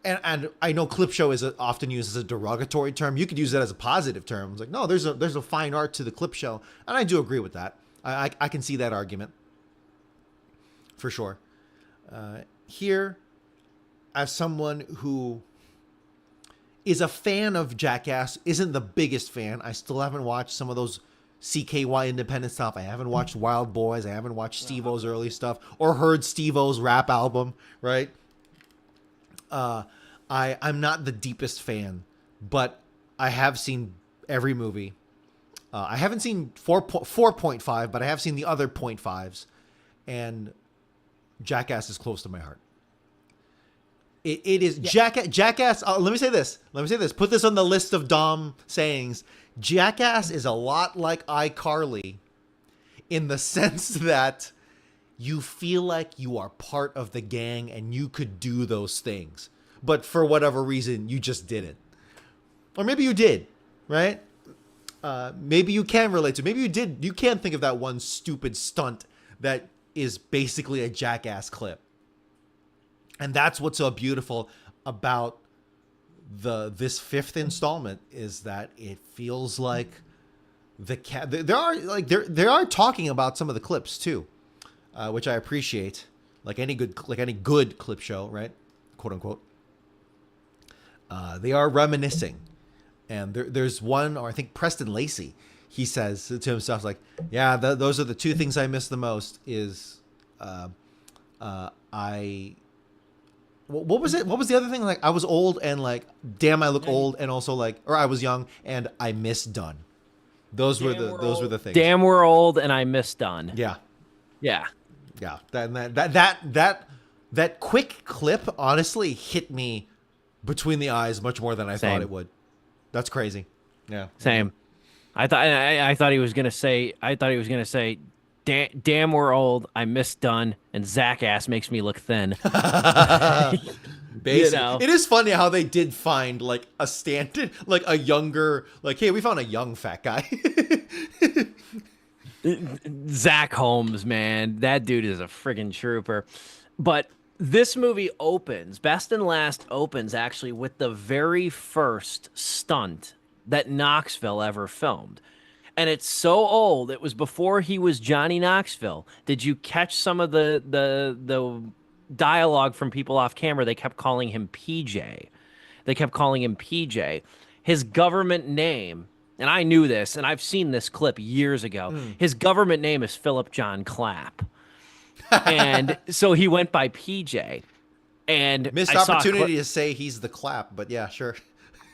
And I know clip show is often used as a derogatory term. You could use that as a positive term. It's like, no, there's a fine art to the clip show. And I do agree with that. I can see that argument. For sure. Here, as someone who is a fan of Jackass, isn't the biggest fan. I still haven't watched some of those CKY independent stuff. I haven't watched Wild Boys. I haven't watched Steve-O's early stuff or heard Steve-O's rap album, right? I'm not the deepest fan, but I have seen every movie. I haven't seen 4.5, but I have seen the other 0.5s, and Jackass is close to my heart. It is Jackass. Let me say this. Put this on the list of Dom sayings. Jackass is a lot like iCarly in the sense that you feel like you are part of the gang and you could do those things, but for whatever reason, you just didn't. Or maybe you did, right? Maybe you can relate to. Maybe you did. You can think of that one stupid stunt that is basically a Jackass clip. And that's what's so beautiful about this fifth installment is that it feels like they are talking about some of the clips too, which I appreciate. Like any good clip show, right? Quote unquote. They are reminiscing, and there's one, or I think Preston Lacey, he says to himself like, "Yeah, those are the two things I miss the most." Is What was it? What was the other thing? Like, I was old and like, damn, I look old, and also like, or I was young and I miss Dunn. Those were the things. Damn, we're old and I miss Dunn. Yeah. That quick clip honestly hit me between the eyes much more than I thought it would. That's crazy. Yeah. Same. I thought he was gonna say damn, we're old. I miss Dunn, and Zach ass makes me look thin. You Basically, know, it is funny how they did find like a stand, like a younger, like, hey, we found a young fat guy. Zach Holmes, man, that dude is a friggin' trooper. But this movie opens, Best and Last opens actually with the very first stunt that Knoxville ever filmed. And it's so old. It was before he was Johnny Knoxville. Did you catch some of the dialogue from people off camera? They kept calling him PJ. They kept calling him PJ. His government name, and I knew this, and I've seen this clip years ago. His government name is Philip John Clapp. And so he went by PJ. And Missed opportunity to say he's the clap, but yeah, sure.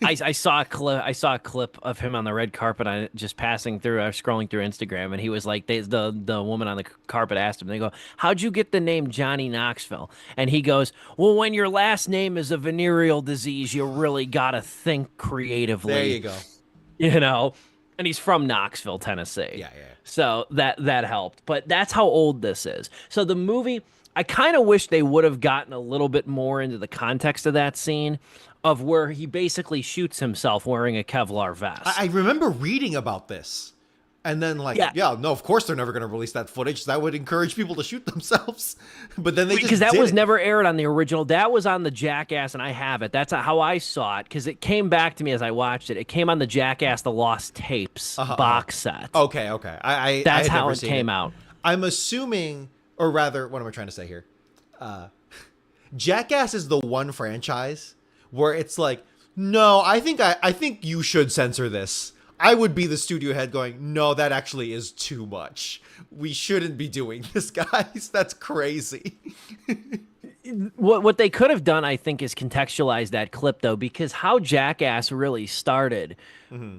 I saw a clip. I saw a clip of him on the red carpet. I just passing through. I was scrolling through Instagram, and he was like, the woman on the carpet asked him. They go, "How'd you get the name Johnny Knoxville?" And he goes, "Well, when your last name is a venereal disease, you really gotta think creatively." There you go. You know. And he's from Knoxville, Tennessee. Yeah. So that helped. But that's how old this is. So the movie, I kind of wish they would have gotten a little bit more into the context of that scene of where he basically shoots himself wearing a Kevlar vest. I remember reading about this. And then, like, yeah, no, of course they're never going to release that footage. That would encourage people to shoot themselves. But then they just because that did was it. never aired on the original. That was on the Jackass, and I have it. That's how I saw it because it came back to me as I watched it. It came on the Jackass: The Lost Tapes box set. Okay. That's had how never it seen came out. I'm assuming, or rather, what am I trying to say here? Jackass is the one franchise where it's like, no, I think you should censor this. I would be the studio head going, no, that actually is too much. We shouldn't be doing this, guys. That's crazy. What they could have done, I think, is contextualize that clip, though, because how Jackass really started,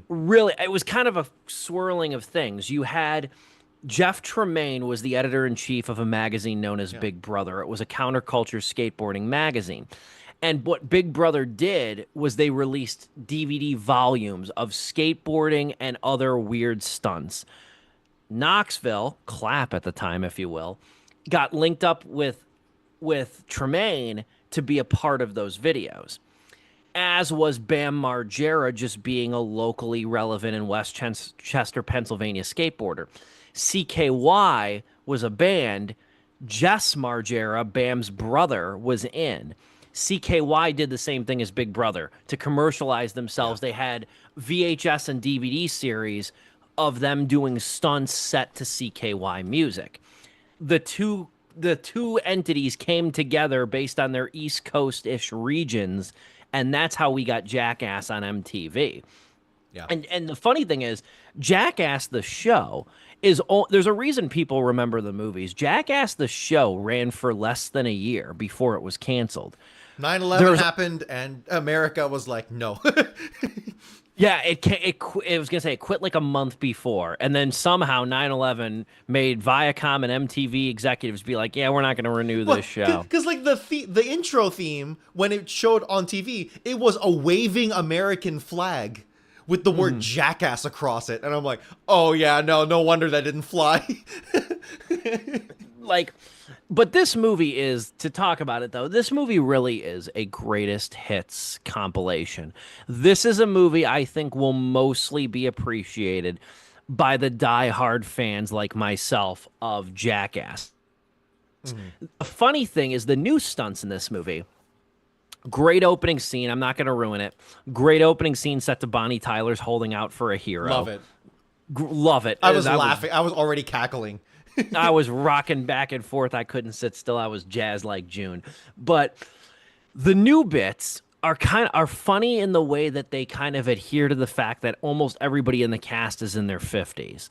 really, it was kind of a swirling of things. You had Jeff Tremaine was the editor-in-chief of a magazine known as Big Brother. It was a counterculture skateboarding magazine. And what Big Brother did was they released DVD volumes of skateboarding and other weird stunts. Knoxville, Clap at the time, if you will, got linked up with Tremaine to be a part of those videos, as was Bam Margera, just being a locally relevant in West Chester, Pennsylvania skateboarder. CKY was a band. Jess Margera, Bam's brother, was in. CKY did the same thing as Big Brother to commercialize themselves. They had VHS and DVD series of them doing stunts set to CKY music. The two entities came together based on their East Coast-ish regions, and that's how we got Jackass on MTV. Yeah. And the funny thing is, Jackass the show there's a reason people remember the movies. Jackass the show ran for less than a year before it was canceled. 9/11 happened, and America was like, no. Yeah, it was gonna say it quit like a month before, and then somehow 9/11 made Viacom and MTV executives be like, "Yeah, we're not gonna renew this show." Because like the intro theme when it showed on TV, it was a waving American flag with the word Jackass across it, and I'm like, oh yeah, no wonder that didn't fly. But this movie is, to talk about it though, this movie really is a greatest hits compilation. This is a movie I think will mostly be appreciated by the diehard fans like myself of Jackass. The funny thing is the new stunts in this movie. Great opening scene. I'm not going to ruin it. Great opening scene set to Bonnie Tyler's holding out for a hero. Love it. Love it. I was laughing. I was already cackling. I was rocking back and forth. I couldn't sit still. I was jazzed like June. But the new bits are funny in the way that they kind of adhere to the fact that almost everybody in the cast is in their 50s.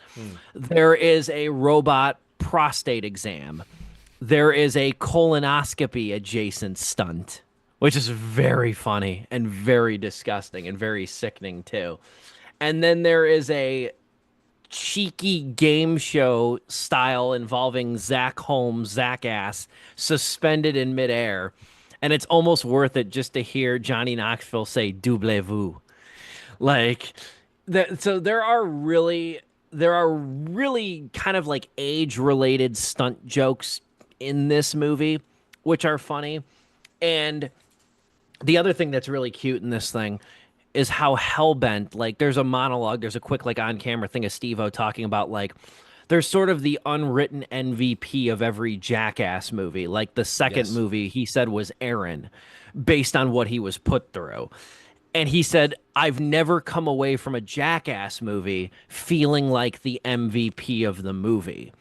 There is a robot prostate exam. There is a colonoscopy adjacent stunt, which is very funny and very disgusting and very sickening too. And then there is a cheeky game show style involving Zach Holmes, Zach Ass, suspended in midair. And it's almost worth it just to hear Johnny Knoxville say, doublez-vous. Like, So there are really kind of like age related stunt jokes in this movie, which are funny. And the other thing that's really cute in this thing is how hellbent, like there's a monologue, there's a quick like on camera thing of Steve-O talking about like there's sort of the unwritten MVP of every Jackass movie. Like the second Yes. movie he said was Aaron, based on what he was put through. And he said, I've never come away from a Jackass movie feeling like the MVP of the movie.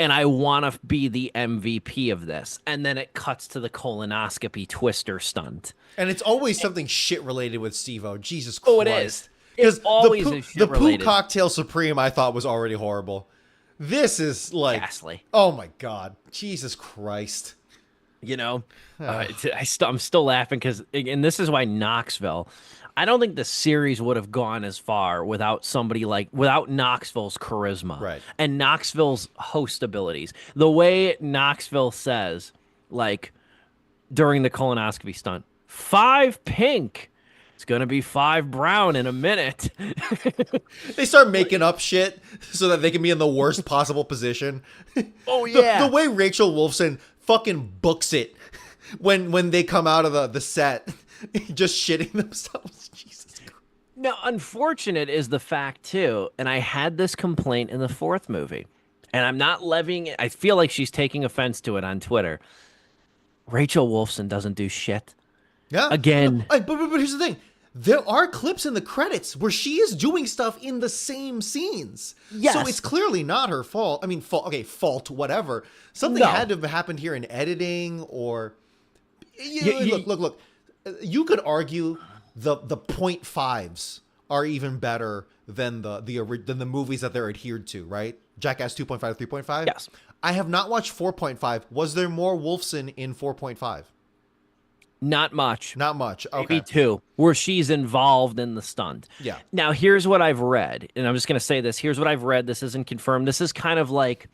And I want to be the MVP of this. And then it cuts to the colonoscopy twister stunt. And it's always something shit related with Steve-O. Jesus Christ. Oh, it is. It always is shit the poo related. cocktail supreme I thought was already horrible. This is like, Ghastly. oh my God, Jesus Christ. You know, I'm still laughing because, and this is why Knoxville, I don't think the series would have gone as far without somebody without Knoxville's charisma, Right. And Knoxville's host abilities. The way Knoxville says, like during the colonoscopy stunt, 5 pink. It's gonna be 5 brown in a minute. They start making up shit so that they can be in the worst possible position. Oh yeah. The way Rachel Wolfson fucking books it when they come out of the set just shitting themselves. Jesus Christ. Now, unfortunate is the fact too, and I had this complaint in the 4th movie, and I'm not levying it. I feel like she's taking offense to it on Twitter. Rachel Wolfson doesn't do shit. Yeah. Again. No, but here's the thing. There are clips in the credits where she is doing stuff in the same scenes. Yes. So it's clearly not her fault. I mean, fault, whatever. Something No. had to have happened here in editing or... Look. You could argue the .5s are even better than the movies that they're adhered to, right? Jackass 2.5, 3.5? Yes. I have not watched 4.5. Was there more Wolfson in 4.5? Not much. Not much. Okay. Maybe 2, where she's involved in the stunt. Yeah. Now, here's what I've read, and I'm just going to say this. Here's what I've read. This isn't confirmed. This is kind of like,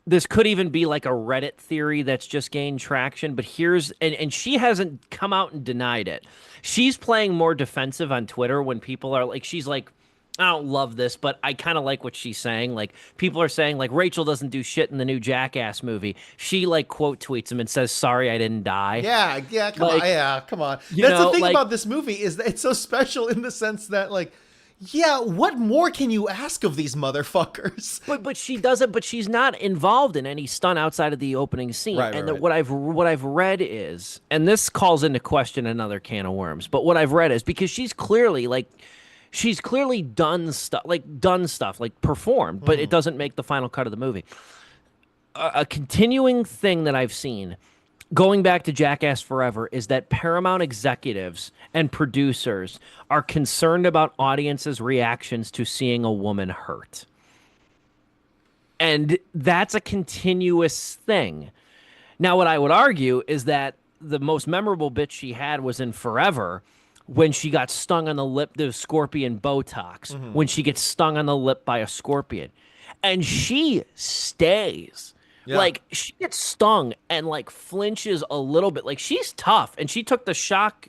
this could even be like a Reddit theory that's just gained traction, but and she hasn't come out and denied it. She's playing more defensive on Twitter when people are like, she's like, I don't love this, but I kind of like what she's saying. Like, people are saying, like, Rachel doesn't do shit in the new Jackass movie. She, like, quote tweets him and says, sorry, I didn't die. Yeah, come Like, on. Yeah, come on. you That's know, the thing like- about this movie is that it's so special in the sense that, like, yeah, what more can you ask of these motherfuckers? But she doesn't. But she's not involved in any stunt outside of the opening scene. Right, and right. what I've read is, and this calls into question another can of worms. But what I've read is because she's clearly done stuff, like performed, but it doesn't make the final cut of the movie. A continuing thing that I've seen, going back to Jackass Forever, is that Paramount executives and producers are concerned about audiences' reactions to seeing a woman hurt. And that's a continuous thing. Now, what I would argue is that the most memorable bit she had was in Forever, when she got stung on the lip, the scorpion Botox, when she gets stung on the lip by a scorpion. And she stays. Yeah. Like, she gets stung and, like, flinches a little bit. Like, she's tough. And she took the shock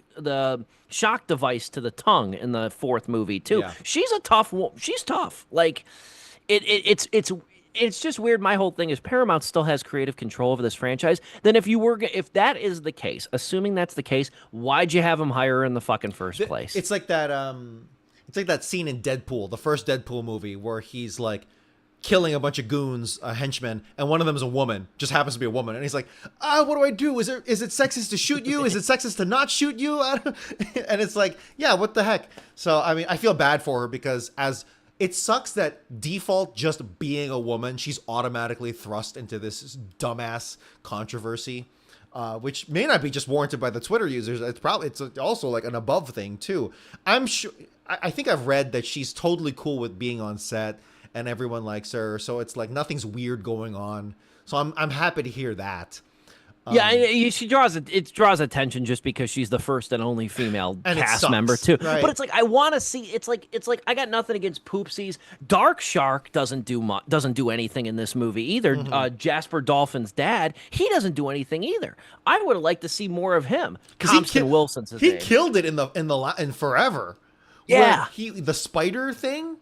device to the tongue in the 4th movie, too. Yeah. She's a tough She's tough. Like, it's just weird. My whole thing is Paramount still has creative control over this franchise. Then if that is the case, assuming that's the case, why'd you have him hire her in the fucking first place? It's like that scene in Deadpool, the first Deadpool movie, where he's like killing a bunch of goons, henchmen, and one of them is a woman, just happens to be a woman, and he's like, what do I do? Is it sexist to shoot you? Is it sexist to not shoot you? And it's like, yeah, what the heck? So, I mean, I feel bad for her because it sucks that default just being a woman, she's automatically thrust into this dumbass controversy, which may not be just warranted by the Twitter users. It's also like an above thing too. I'm sure. I think I've read that she's totally cool with being on set and everyone likes her. So it's like nothing's weird going on. So I'm happy to hear that. Yeah, and she draws attention just because she's the first and only female And it cast sucks, member too. right? But it's like I want to see. It's like I got nothing against Poopsies. Dark Shark doesn't do anything in this movie either. Jasper Dolphin's dad, he doesn't do anything either. I would have liked to see more of him. Thompson Wilson's his name. He killed it in Forever where Yeah. the spider thing,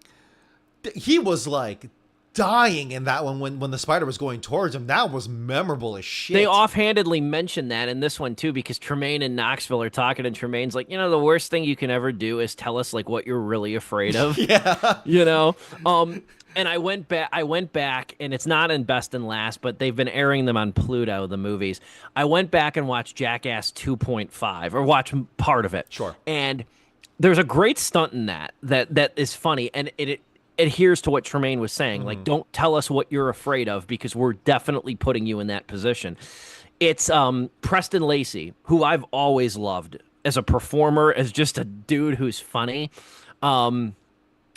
he was like dying in that one when the spider was going towards him. That was memorable as They shit. offhandedly mention that in this one too, because Tremaine and Knoxville are talking, and Tremaine's like, the worst thing you can ever do is tell us like what you're really afraid of. Yeah. you know and I went back and it's not in best and last, but they've been airing them on Pluto, the movies. I went back and watched Jackass 2.5, or watch part of it. Sure. And there's a great stunt in that is funny, and it adheres to what Tremaine was saying. Like, don't tell us what you're afraid of, because we're definitely putting you in that position. It's Preston Lacey, who I've always loved as a performer, as just a dude who's funny.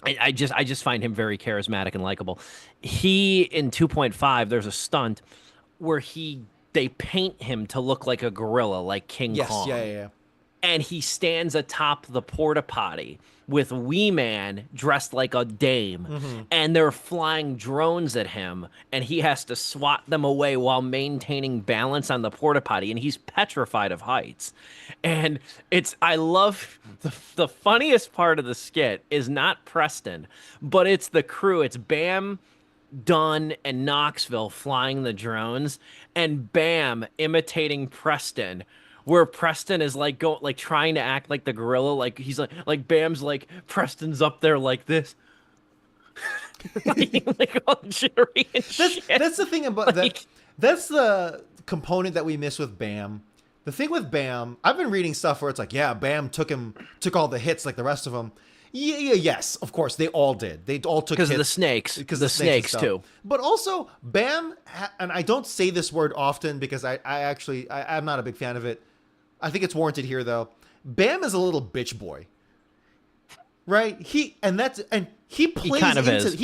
I just find him very charismatic and likable. He, in 2.5, there's a stunt where they paint him to look like a gorilla, like King Kong. Yeah. And he stands atop the porta potty with Wee Man dressed like a dame, and they're flying drones at him, and he has to swat them away while maintaining balance on the porta potty, and he's petrified of heights. And I love the funniest part of the skit is not Preston, but it's the crew. It's Bam, Dunn, and Knoxville flying the drones, and Bam imitating Preston, where Preston is like trying to act like the gorilla, like he's like Bam's like, Preston's up there like this, like all jittery and shit. That's the thing about Like- that. That's the component that we miss with Bam. The thing with Bam, I've been reading stuff where it's like, yeah, Bam took all the hits like the rest of them. Yes, of course they all did. They all took hits because of the snakes, because the snakes too. But also Bam, and I don't say this word often because I'm not a big fan of it. I think it's warranted here though. Bam is a little bitch boy, right? He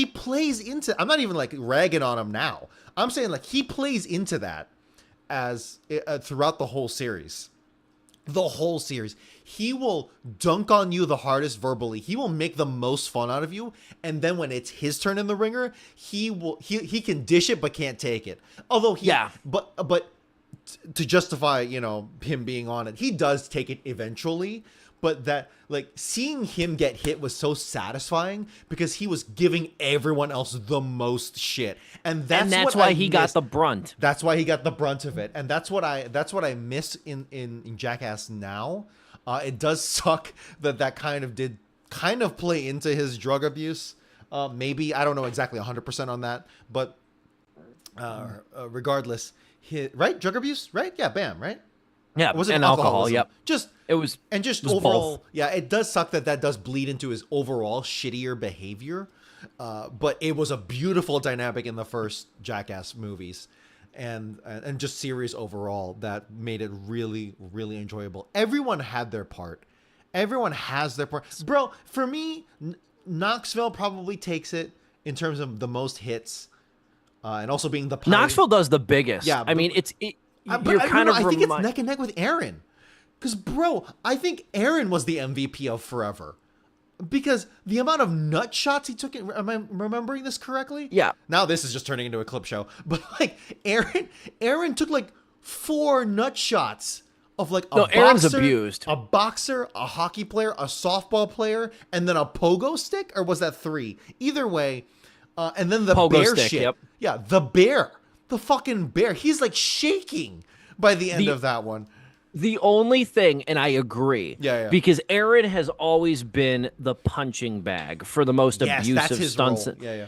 plays into. I'm not even like ragging on him now. I'm saying like he plays into that as throughout the whole series. The whole series, he will dunk on you the hardest verbally. He will make the most fun out of you, and then when it's his turn in the ringer, he can dish it but can't take it. Although but to justify, him being on it, he does take it eventually. But that, like, seeing him get hit was so satisfying because he was giving everyone else the most shit, and that's why he got the brunt. That's why he got the brunt of it, and that's what I miss in Jackass now. It does suck that kind of play into his drug abuse. Maybe I don't know exactly 100% on that, but regardless. Right? Drug abuse? Right? Yeah, Bam, right? Yeah, Was it and alcohol, yep. It was overall, both. yeah, it does suck that does bleed into his overall shittier behavior. But it was a beautiful dynamic in the first Jackass movies and just series overall that made it really, really enjoyable. Everyone had their part. Everyone has their part. Bro, for me, Knoxville probably takes it in terms of the most hits. And also being the pilot. Knoxville does the biggest. Yeah, I mean, I think it's neck and neck with Aaron. Because, bro, I think Aaron was the MVP of Forever. Because the amount of nut shots he took, am I remembering this correctly? Yeah. Now this is just turning into a clip show. But, like, Aaron took, like, 4 nut shots of, like, Aaron's abused. A boxer, a hockey player, a softball player, and then a pogo stick? Or was that 3? Either way. And then the pogo bear stick, shit. Yep. Yeah, the bear. The fucking bear. He's, like, shaking by the end of that one. The only thing, and I agree, because Aaron has always been the punching bag for the most abusive that's his stunts. Role. Yeah.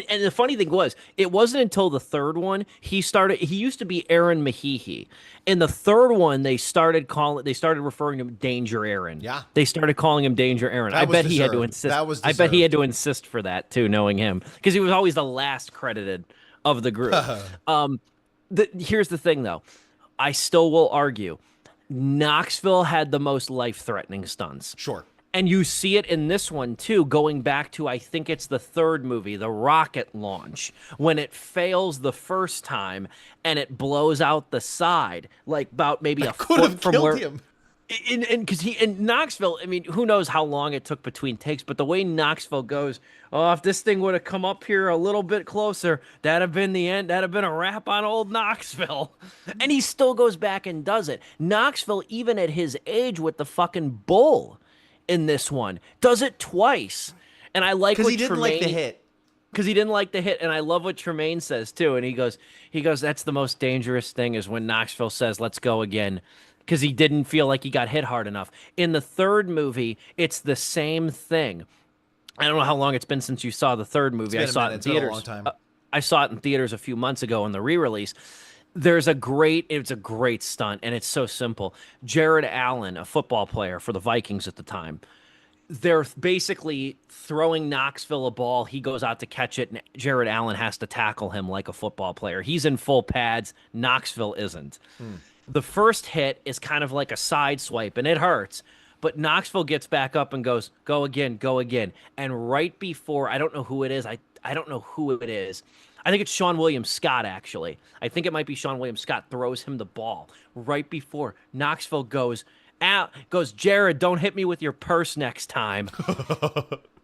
And the funny thing was, it wasn't until the third one he used to be Aaron Mahihi. In the third one, they started referring to him Danger Aaron. Yeah, they started calling him Danger Aaron. I bet he had to insist. I bet he had to insist for that too, knowing him, because he was always the last credited of the group. Here's the thing, though. I still will argue. Knoxville had the most life-threatening stunts. Sure. And you see it in this one, too, going back to, I think it's the third movie, the rocket launch, when it fails the first time and it blows out the side, like about maybe a foot from where... him. And because in Knoxville, I mean, who knows how long it took between takes, but the way Knoxville goes, if this thing would have come up here a little bit closer, that'd have been the end. That'd have been a wrap on old Knoxville. And he still goes back and does it. Knoxville, even at his age with the fucking bull, in this one. Does it twice. And I like Because what he didn't like the hit. Because he didn't like the hit, and I love what Tremaine says too. And he goes, that's the most dangerous thing is when Knoxville says, "Let's go again," because he didn't feel like he got hit hard enough. In the third movie, it's the same thing. I don't know how long it's been since you saw the third movie. I saw it in theaters. It's been a long time. I saw it in theaters a few months ago in the re-release. It's a great stunt, and it's so simple. Jared Allen, a football player for the Vikings at the time, they're basically throwing Knoxville a ball. He goes out to catch it, and Jared Allen has to tackle him like a football player. He's in full pads. Knoxville isn't. The first hit is kind of like a side swipe, and it hurts. But Knoxville gets back up and goes, go again, go again. And right before, I don't know who it is. I don't know who it is. I think it's Sean William Scott, actually. I think it might be Sean William Scott throws him the ball. Right before, Knoxville goes, Jared, don't hit me with your purse next time.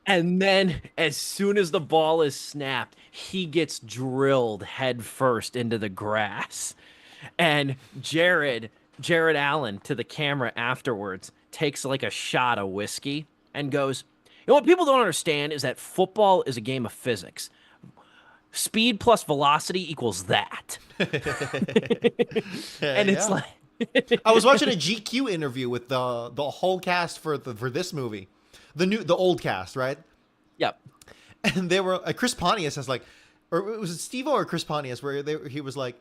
And then as soon as the ball is snapped, he gets drilled head first into the grass. And Jared Allen, to the camera afterwards, takes like a shot of whiskey and goes, you know what people don't understand is that football is a game of physics. Speed plus velocity equals that. And it's like, I was watching a GQ interview with the whole cast for this movie, the old cast, right? Yep. And they were Chris Pontius has like, or was it Steve-O or Chris Pontius where he was like,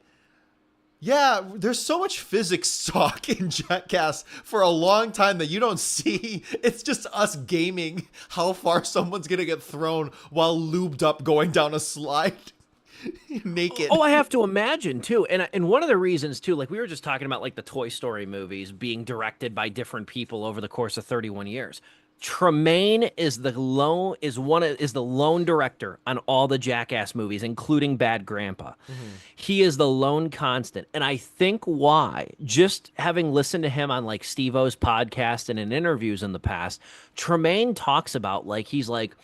yeah, there's so much physics talk in Jackass for a long time that you don't see. It's just us gaming how far someone's gonna get thrown while lubed up going down a slide. Naked. Oh, I have to imagine too. And one of the reasons too, like we were just talking about like the Toy Story movies being directed by different people over the course of 31 years. Tremaine is the lone director on all the Jackass movies, including Bad Grandpa. He is the lone constant. And I think why, just having listened to him on like Steve-O's podcast and in interviews in the past, Tremaine talks about like, he's like,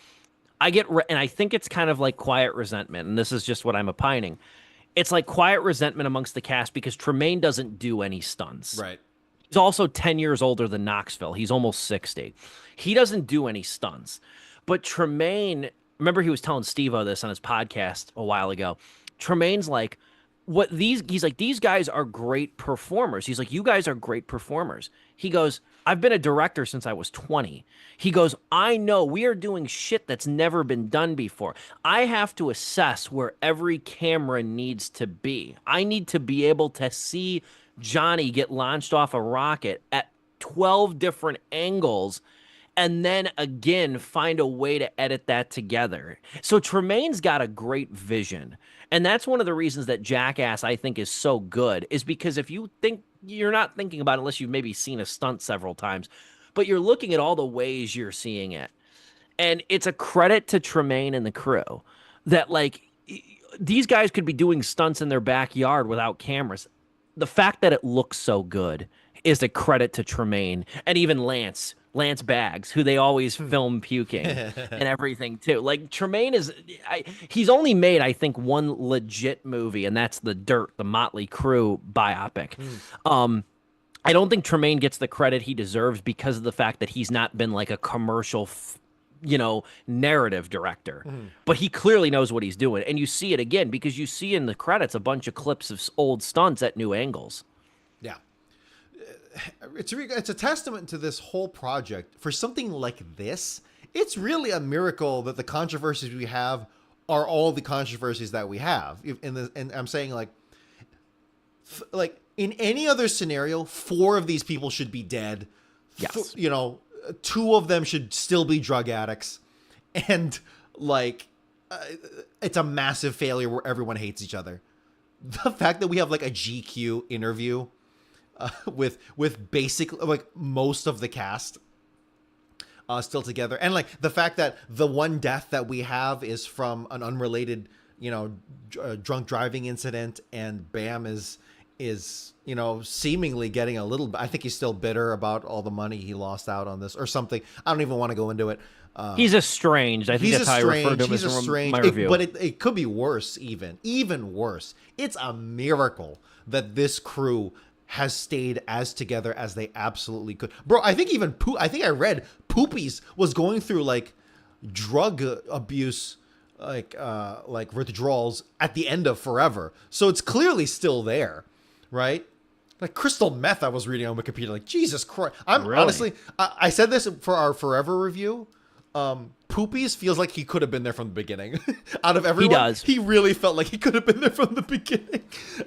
and I think it's kind of like quiet resentment, and this is just what I'm opining. It's like quiet resentment amongst the cast because Tremaine doesn't do any stunts. Right. He's also 10 years older than Knoxville. He's almost 60. He doesn't do any stunts. But Tremaine, remember he was telling Steve-O this on his podcast a while ago. Tremaine's like, he's like, these guys are great performers. He's like, you guys are great performers. He goes, I've been a director since I was 20. He goes, I know we are doing shit that's never been done before. I have to assess where every camera needs to be. I need to be able to see Johnny get launched off a rocket at 12 different angles and then again find a way to edit that together. So Tremaine's got a great vision. And that's one of the reasons that Jackass, I think, is so good, is because if you think, you're not thinking about it unless you've maybe seen a stunt several times, but you're looking at all the ways you're seeing it. And it's a credit to Tremaine and the crew that, like, these guys could be doing stunts in their backyard without cameras. The fact that it looks so good is a credit to Tremaine and even Lance Baggs, who they always film puking and everything too. Like Tremaine he's only made, I think, one legit movie, and that's The Dirt, the Motley Crue biopic. I don't think Tremaine gets the credit he deserves because of the fact that he's not been like a commercial, narrative director, but he clearly knows what he's doing. And you see it again because you see in the credits a bunch of clips of old stunts at new angles. Yeah. It's a testament to this whole project. For something like this, it's really a miracle that the controversies we have are all the controversies that we have. And I'm saying like in any other scenario, 4 of these people should be dead. Yes. 2 of them should still be drug addicts. And it's a massive failure where everyone hates each other. The fact that we have like a GQ interview with basically like most of the cast still together, and like the fact that the one death that we have is from an unrelated drunk driving incident, and Bam is seemingly getting a little, I think he's still bitter about all the money he lost out on this or something. I don't even want to go into it. He's estranged. I think that's how I referred to him in my review. But it could be worse, even worse. It's a miracle that this crew has stayed as together as they absolutely could. Bro, I think I read Poopies was going through like drug abuse, like withdrawals at the end of Forever. So it's clearly still there, right? Like crystal meth, I was reading on Wikipedia. Like, Jesus Christ. I'm Really? honestly, I said this for our Forever review. Poopies feels like he could have been there from the beginning. Out of everyone, He does. He really felt like he could have been there from the beginning.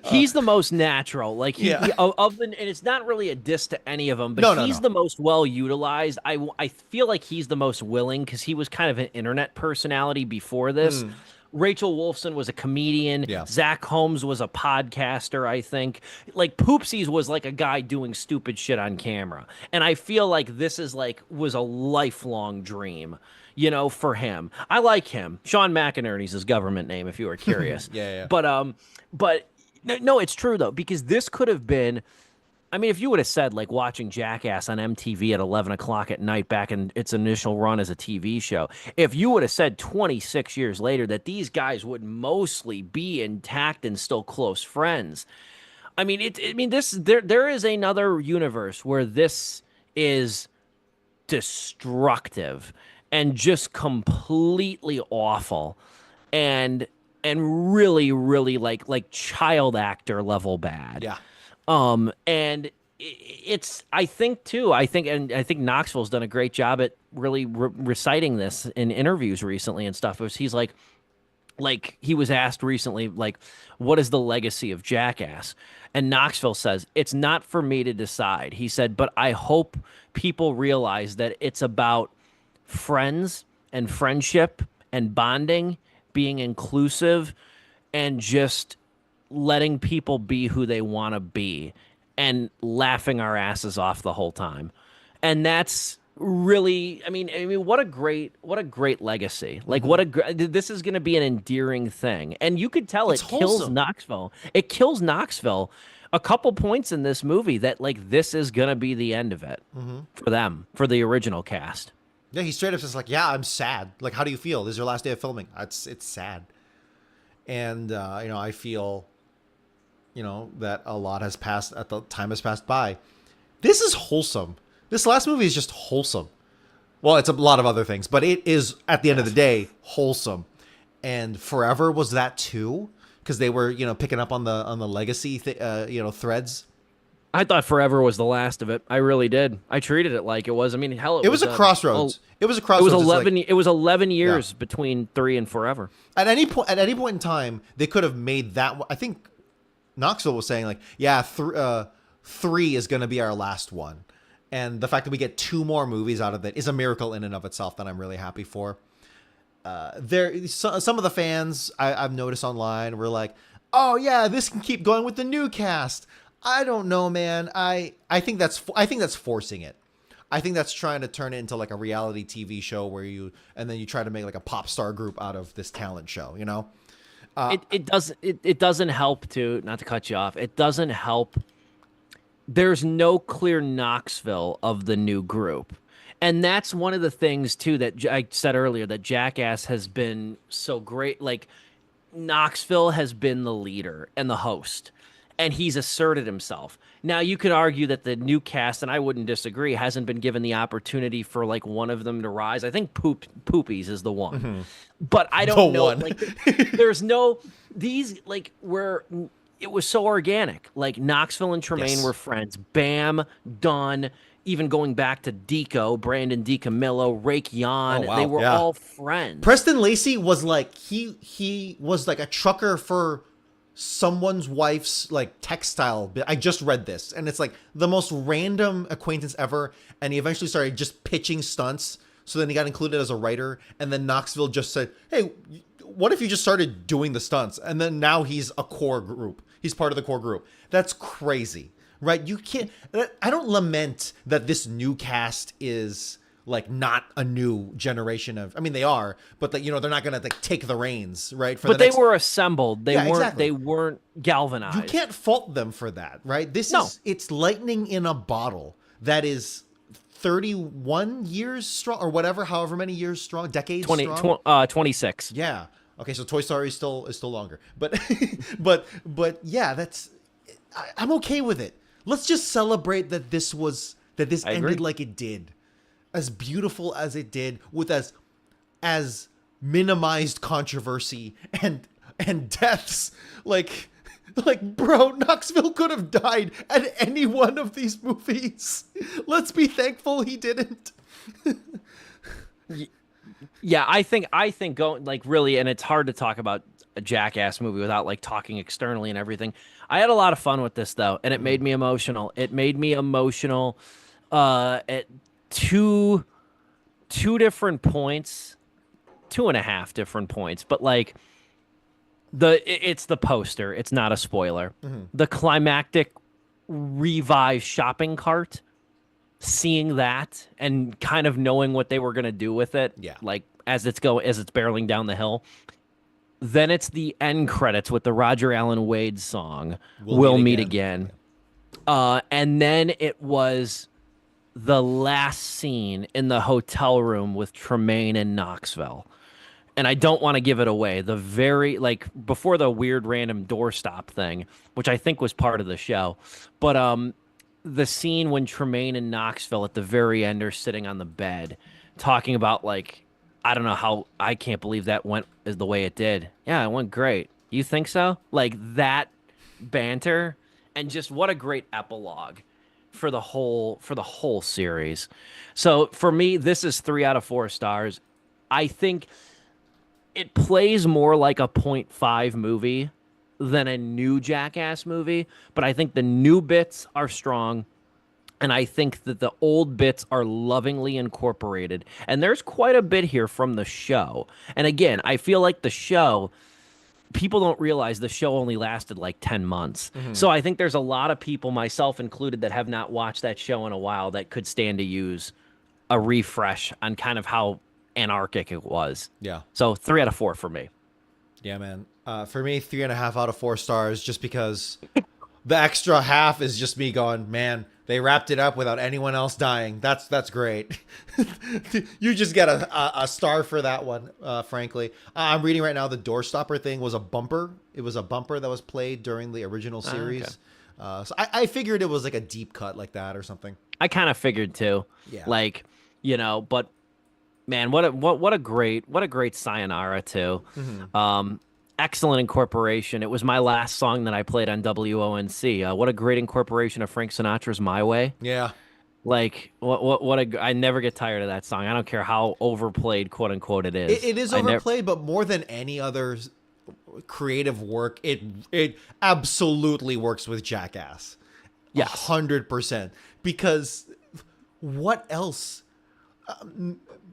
He's the most natural. Like Yeah. of the, and it's not really a diss to any of them, but No, he's no. the most well utilized. I feel like he's the most willing because he was kind of an internet personality before this. Rachel Wolfson was a comedian. Yeah. Zach Holmes was a podcaster, I think. Like Poopsies was like a guy doing stupid shit on camera. And I feel like this is like was a lifelong dream, you know, for him. I like him. Sean McInerney's his government name, if you were curious. Yeah. But no, it's true though, because this could have been. I mean, if you would have said like watching Jackass on MTV at 11 o'clock at night back in its initial run as a TV show, if you would have said 26 years later that these guys would mostly be intact and still close friends, I mean, there is another universe where this is destructive and just completely awful and really like child actor level bad. Yeah. And it's, I think Knoxville's done a great job at really reciting this in interviews recently and stuff. It was, he's like he was asked recently, like, what is the legacy of Jackass? And Knoxville says, it's not for me to decide. He said, but I hope people realize that it's about friends and friendship and bonding, being inclusive, and just letting people be who they want to be and laughing our asses off the whole time. And that's really, I mean, what a great legacy. Like this is going to be an endearing thing. And you could tell It's it kills wholesome. Knoxville. It kills Knoxville a couple points in this movie that like, this is going to be the end of it for them, for the original cast. Yeah, he straight up says like, yeah, I'm sad. Like, how do you feel? This is your last day of filming. It's sad. And, I feel, that a lot has passed time has passed by. This is wholesome. This last movie is just wholesome. Well, it's a lot of other things, but it is at the end of the day wholesome. And Forever was that too, because they were, picking up on the legacy, threads. I thought Forever was the last of it. I really did. I treated it like it was. I mean, hell, It was a crossroads. It was a crossroads. It was It's 11. like, It was 11 years between 3 and Forever. at any point in time, they could have made that. I think Knoxville was saying like, yeah, 3 is going to be our last one. And the fact that we get 2 more movies out of it is a miracle in and of itself that I'm really happy for. Some of the fans I've noticed online were like, oh yeah, this can keep going with the new cast. I don't know, man. I think that's forcing it. I think that's trying to turn it into like a reality TV show where you try to make like a pop star group out of this talent show, It doesn't help to, not to cut you off. It doesn't help. There's no clear Knoxville of the new group. And that's one of the things too that I said earlier, that Jackass has been so great. Like Knoxville has been the leader and the host, and he's asserted himself. Now you could argue that the new cast, and I wouldn't disagree, hasn't been given the opportunity for like one of them to rise. I think Poopies is the one, but I don't know. One. Like, there's no these like where it was so organic. Like Knoxville and Tremaine were friends. Bam, Dunn. Even going back to Deco, Brandon DiCamillo, Rake Yan, they were all friends. Preston Lacey was like he was like a trucker for someone's wife's like textile. I just read this, and it's like the most random acquaintance ever. And he eventually started just pitching stunts. So then he got included as a writer, and then Knoxville just said, "Hey, what if you just started doing the stunts?" And then now he's a core group. He's part of the core group. That's crazy. Right? You can't. I don't lament that this new cast is like not a new generation of. I mean, they are, but they're not gonna like take the reins, right? But they were assembled. They weren't. Exactly. They weren't galvanized. You can't fault them for that, right? It's lightning in a bottle that is 31 years strong, or whatever, however many years strong, decades strong. 26. Yeah. Okay, so Toy Story is still longer, but but yeah, I'm okay with it. Let's just celebrate that this ended like it did. as beautiful as it did, with as minimized controversy and deaths. Like, bro, Knoxville could have died at any one of these movies. Let's be thankful he didn't. Yeah, I think going like really, and it's hard to talk about a Jackass movie without like talking externally and everything. I had a lot of fun with this though, and it made me emotional. It made me emotional at two different points, two and a half different points, but like it's the poster. It's not a spoiler. The climactic revive shopping cart, seeing that and kind of knowing what they were going to do with it. Yeah. Like as it's barreling down the hill. Then it's the end credits with the Roger Allen Wade song, We'll Meet Again. And then it was the last scene in the hotel room with Tremaine and Knoxville. And I don't want to give it away. The very, like, before the weird random doorstop thing, which I think was part of the show. But the scene when Tremaine and Knoxville at the very end are sitting on the bed talking about, like, I don't know how, I can't believe that went the way it did. Yeah, it went great. You think so? Like, that banter, and just what a great epilogue for the whole series. So for me, this is 3 out of 4 stars. I think it plays more like a 0.5 movie than a new Jackass movie, but I think the new bits are strong, and I think that the old bits are lovingly incorporated. And there's quite a bit here from the show. And again, I feel like the show, people don't realize the show only lasted like 10 months. So I think there's a lot of people, myself included, that have not watched that show in a while that could stand to use a refresh on kind of how anarchic it was. Yeah. So 3 out of 4 for me. Yeah, man. For me, 3.5 out of 4 stars, just because the extra half is just me going, man, they wrapped it up without anyone else dying. That's great. You just get a star for that one, frankly. I'm reading right now the doorstopper thing was a bumper. It was a bumper that was played during the original series. Okay. So I figured it was like a deep cut like that or something. I kind of figured too. Yeah. Like, you know, but man, what a great sayonara too. Excellent incorporation. It was my last song that I played on WONC. What a great incorporation of Frank Sinatra's "My Way." Yeah. Like I never get tired of that song. I don't care how overplayed, quote unquote, it is. It is overplayed, but more than any other creative work, it absolutely works with Jackass. Yes. 100%. Because what else?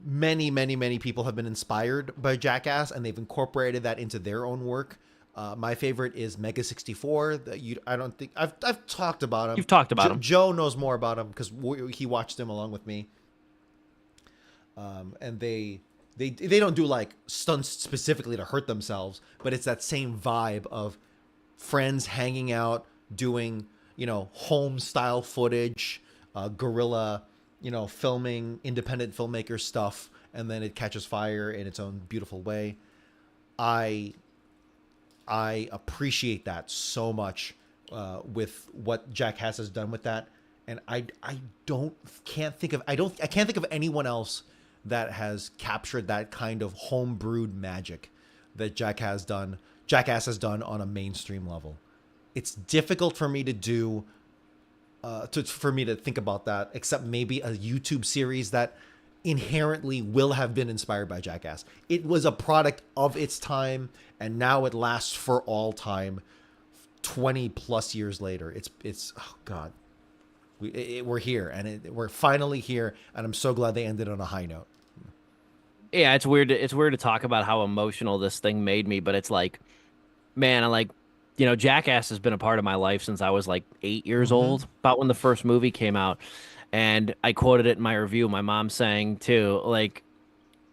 Many people have been inspired by Jackass, and they've incorporated that into their own work. My favorite is Mega 64. I don't think I've talked about him. You've talked about him. Joe knows more about him because he watched him along with me. And they don't do like stunts specifically to hurt themselves, but it's that same vibe of friends hanging out, doing, you know, home style footage, guerrilla, you know, filming, independent filmmaker stuff, and then it catches fire in its own beautiful way. I appreciate that so much with what Jackass has done with that, and I can't think of anyone else that has captured that kind of home-brewed magic that Jackass has done on a mainstream level. It's difficult for me to do. For me to think about that, except maybe a YouTube series that inherently will have been inspired by Jackass. It was a product of its time, and now it lasts for all time. 20 plus years later, it's oh god, we're here, and we're finally here, and I'm so glad they ended on a high note. Yeah, it's weird. It's weird to talk about how emotional this thing made me, but it's like, man, I like. You know, Jackass has been a part of my life since I was like 8 years old, about when the first movie came out. And I quoted it in my review. My mom saying too, like,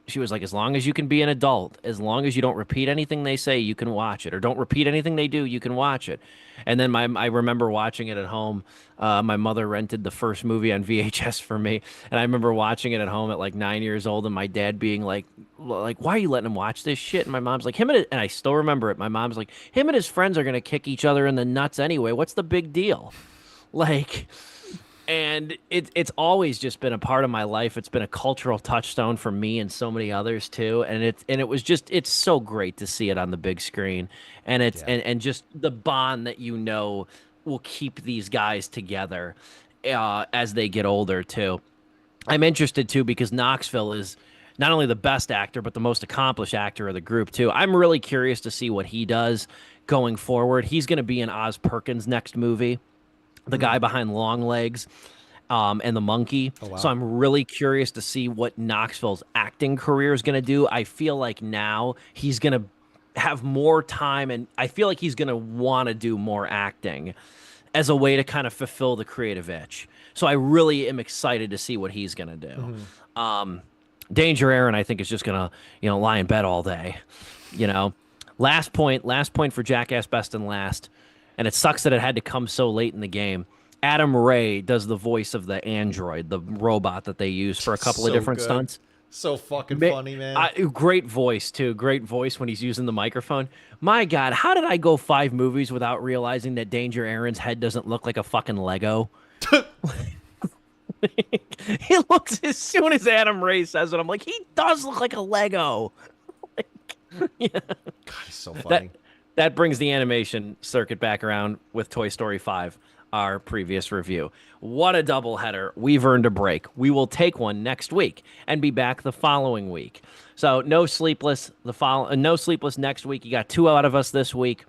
she was like, as long as you can be an adult, as long as you don't repeat anything they say, you can watch it, or don't repeat anything they do, you can watch it. And then I remember watching it at home. My mother rented the first movie on VHS for me, and I remember watching it at home at like 9 years old, and my dad being like, why are you letting him watch this shit? And my mom's like, and I still remember it. My mom's like, him and his friends are gonna kick each other in the nuts anyway. What's the big deal? Like, And it's always just been a part of my life. It's been a cultural touchstone for me and so many others too. And it's so great to see it on the big screen. And it's Yeah. and just the bond that will keep these guys together as they get older too. I'm interested too because Knoxville is not only the best actor but the most accomplished actor of the group too. I'm really curious to see what he does going forward. He's going to be in Oz Perkins' next movie, the guy behind Long Legs, and the monkey. Oh, wow. So I'm really curious to see what Knoxville's acting career is going to do. I feel like now he's going to have more time, and I feel like he's going to want to do more acting as a way to kind of fulfill the creative itch. So I really am excited to see what he's going to do. Danger Aaron, I think, is just going to, lie in bed all day. Last point for Jackass Best and Last, and it sucks that it had to come so late in the game. Adam Ray does the voice of the android, the robot that they use for a couple of different good. stunts. So fucking funny, man. Great voice, too. Great voice when he's using the microphone. My God, how did I go 5 movies without realizing that Danger Aaron's head doesn't look like a fucking Lego? He looks, as soon as Adam Ray says it, I'm like, he does look like a Lego. Yeah. God, it's so funny. That brings the animation circuit back around with Toy Story 5, our previous review. What a doubleheader. We've earned a break. We will take one next week and be back the following week. So no Sleepless no Sleepless next week. You got 2 out of us this week.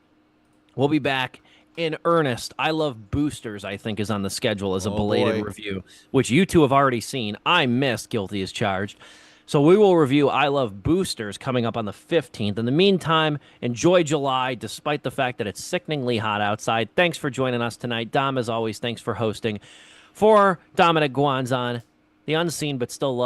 We'll be back in earnest. I Love Boosters, I think, is on the schedule as a belated review, which you 2 have already seen. I missed Guilty as Charged. So we will review I Love Boosters coming up on the 15th. In the meantime, enjoy July, despite the fact that it's sickeningly hot outside. Thanks for joining us tonight. Dom, as always, thanks for hosting. For Dominic Guanzon, the unseen but still loved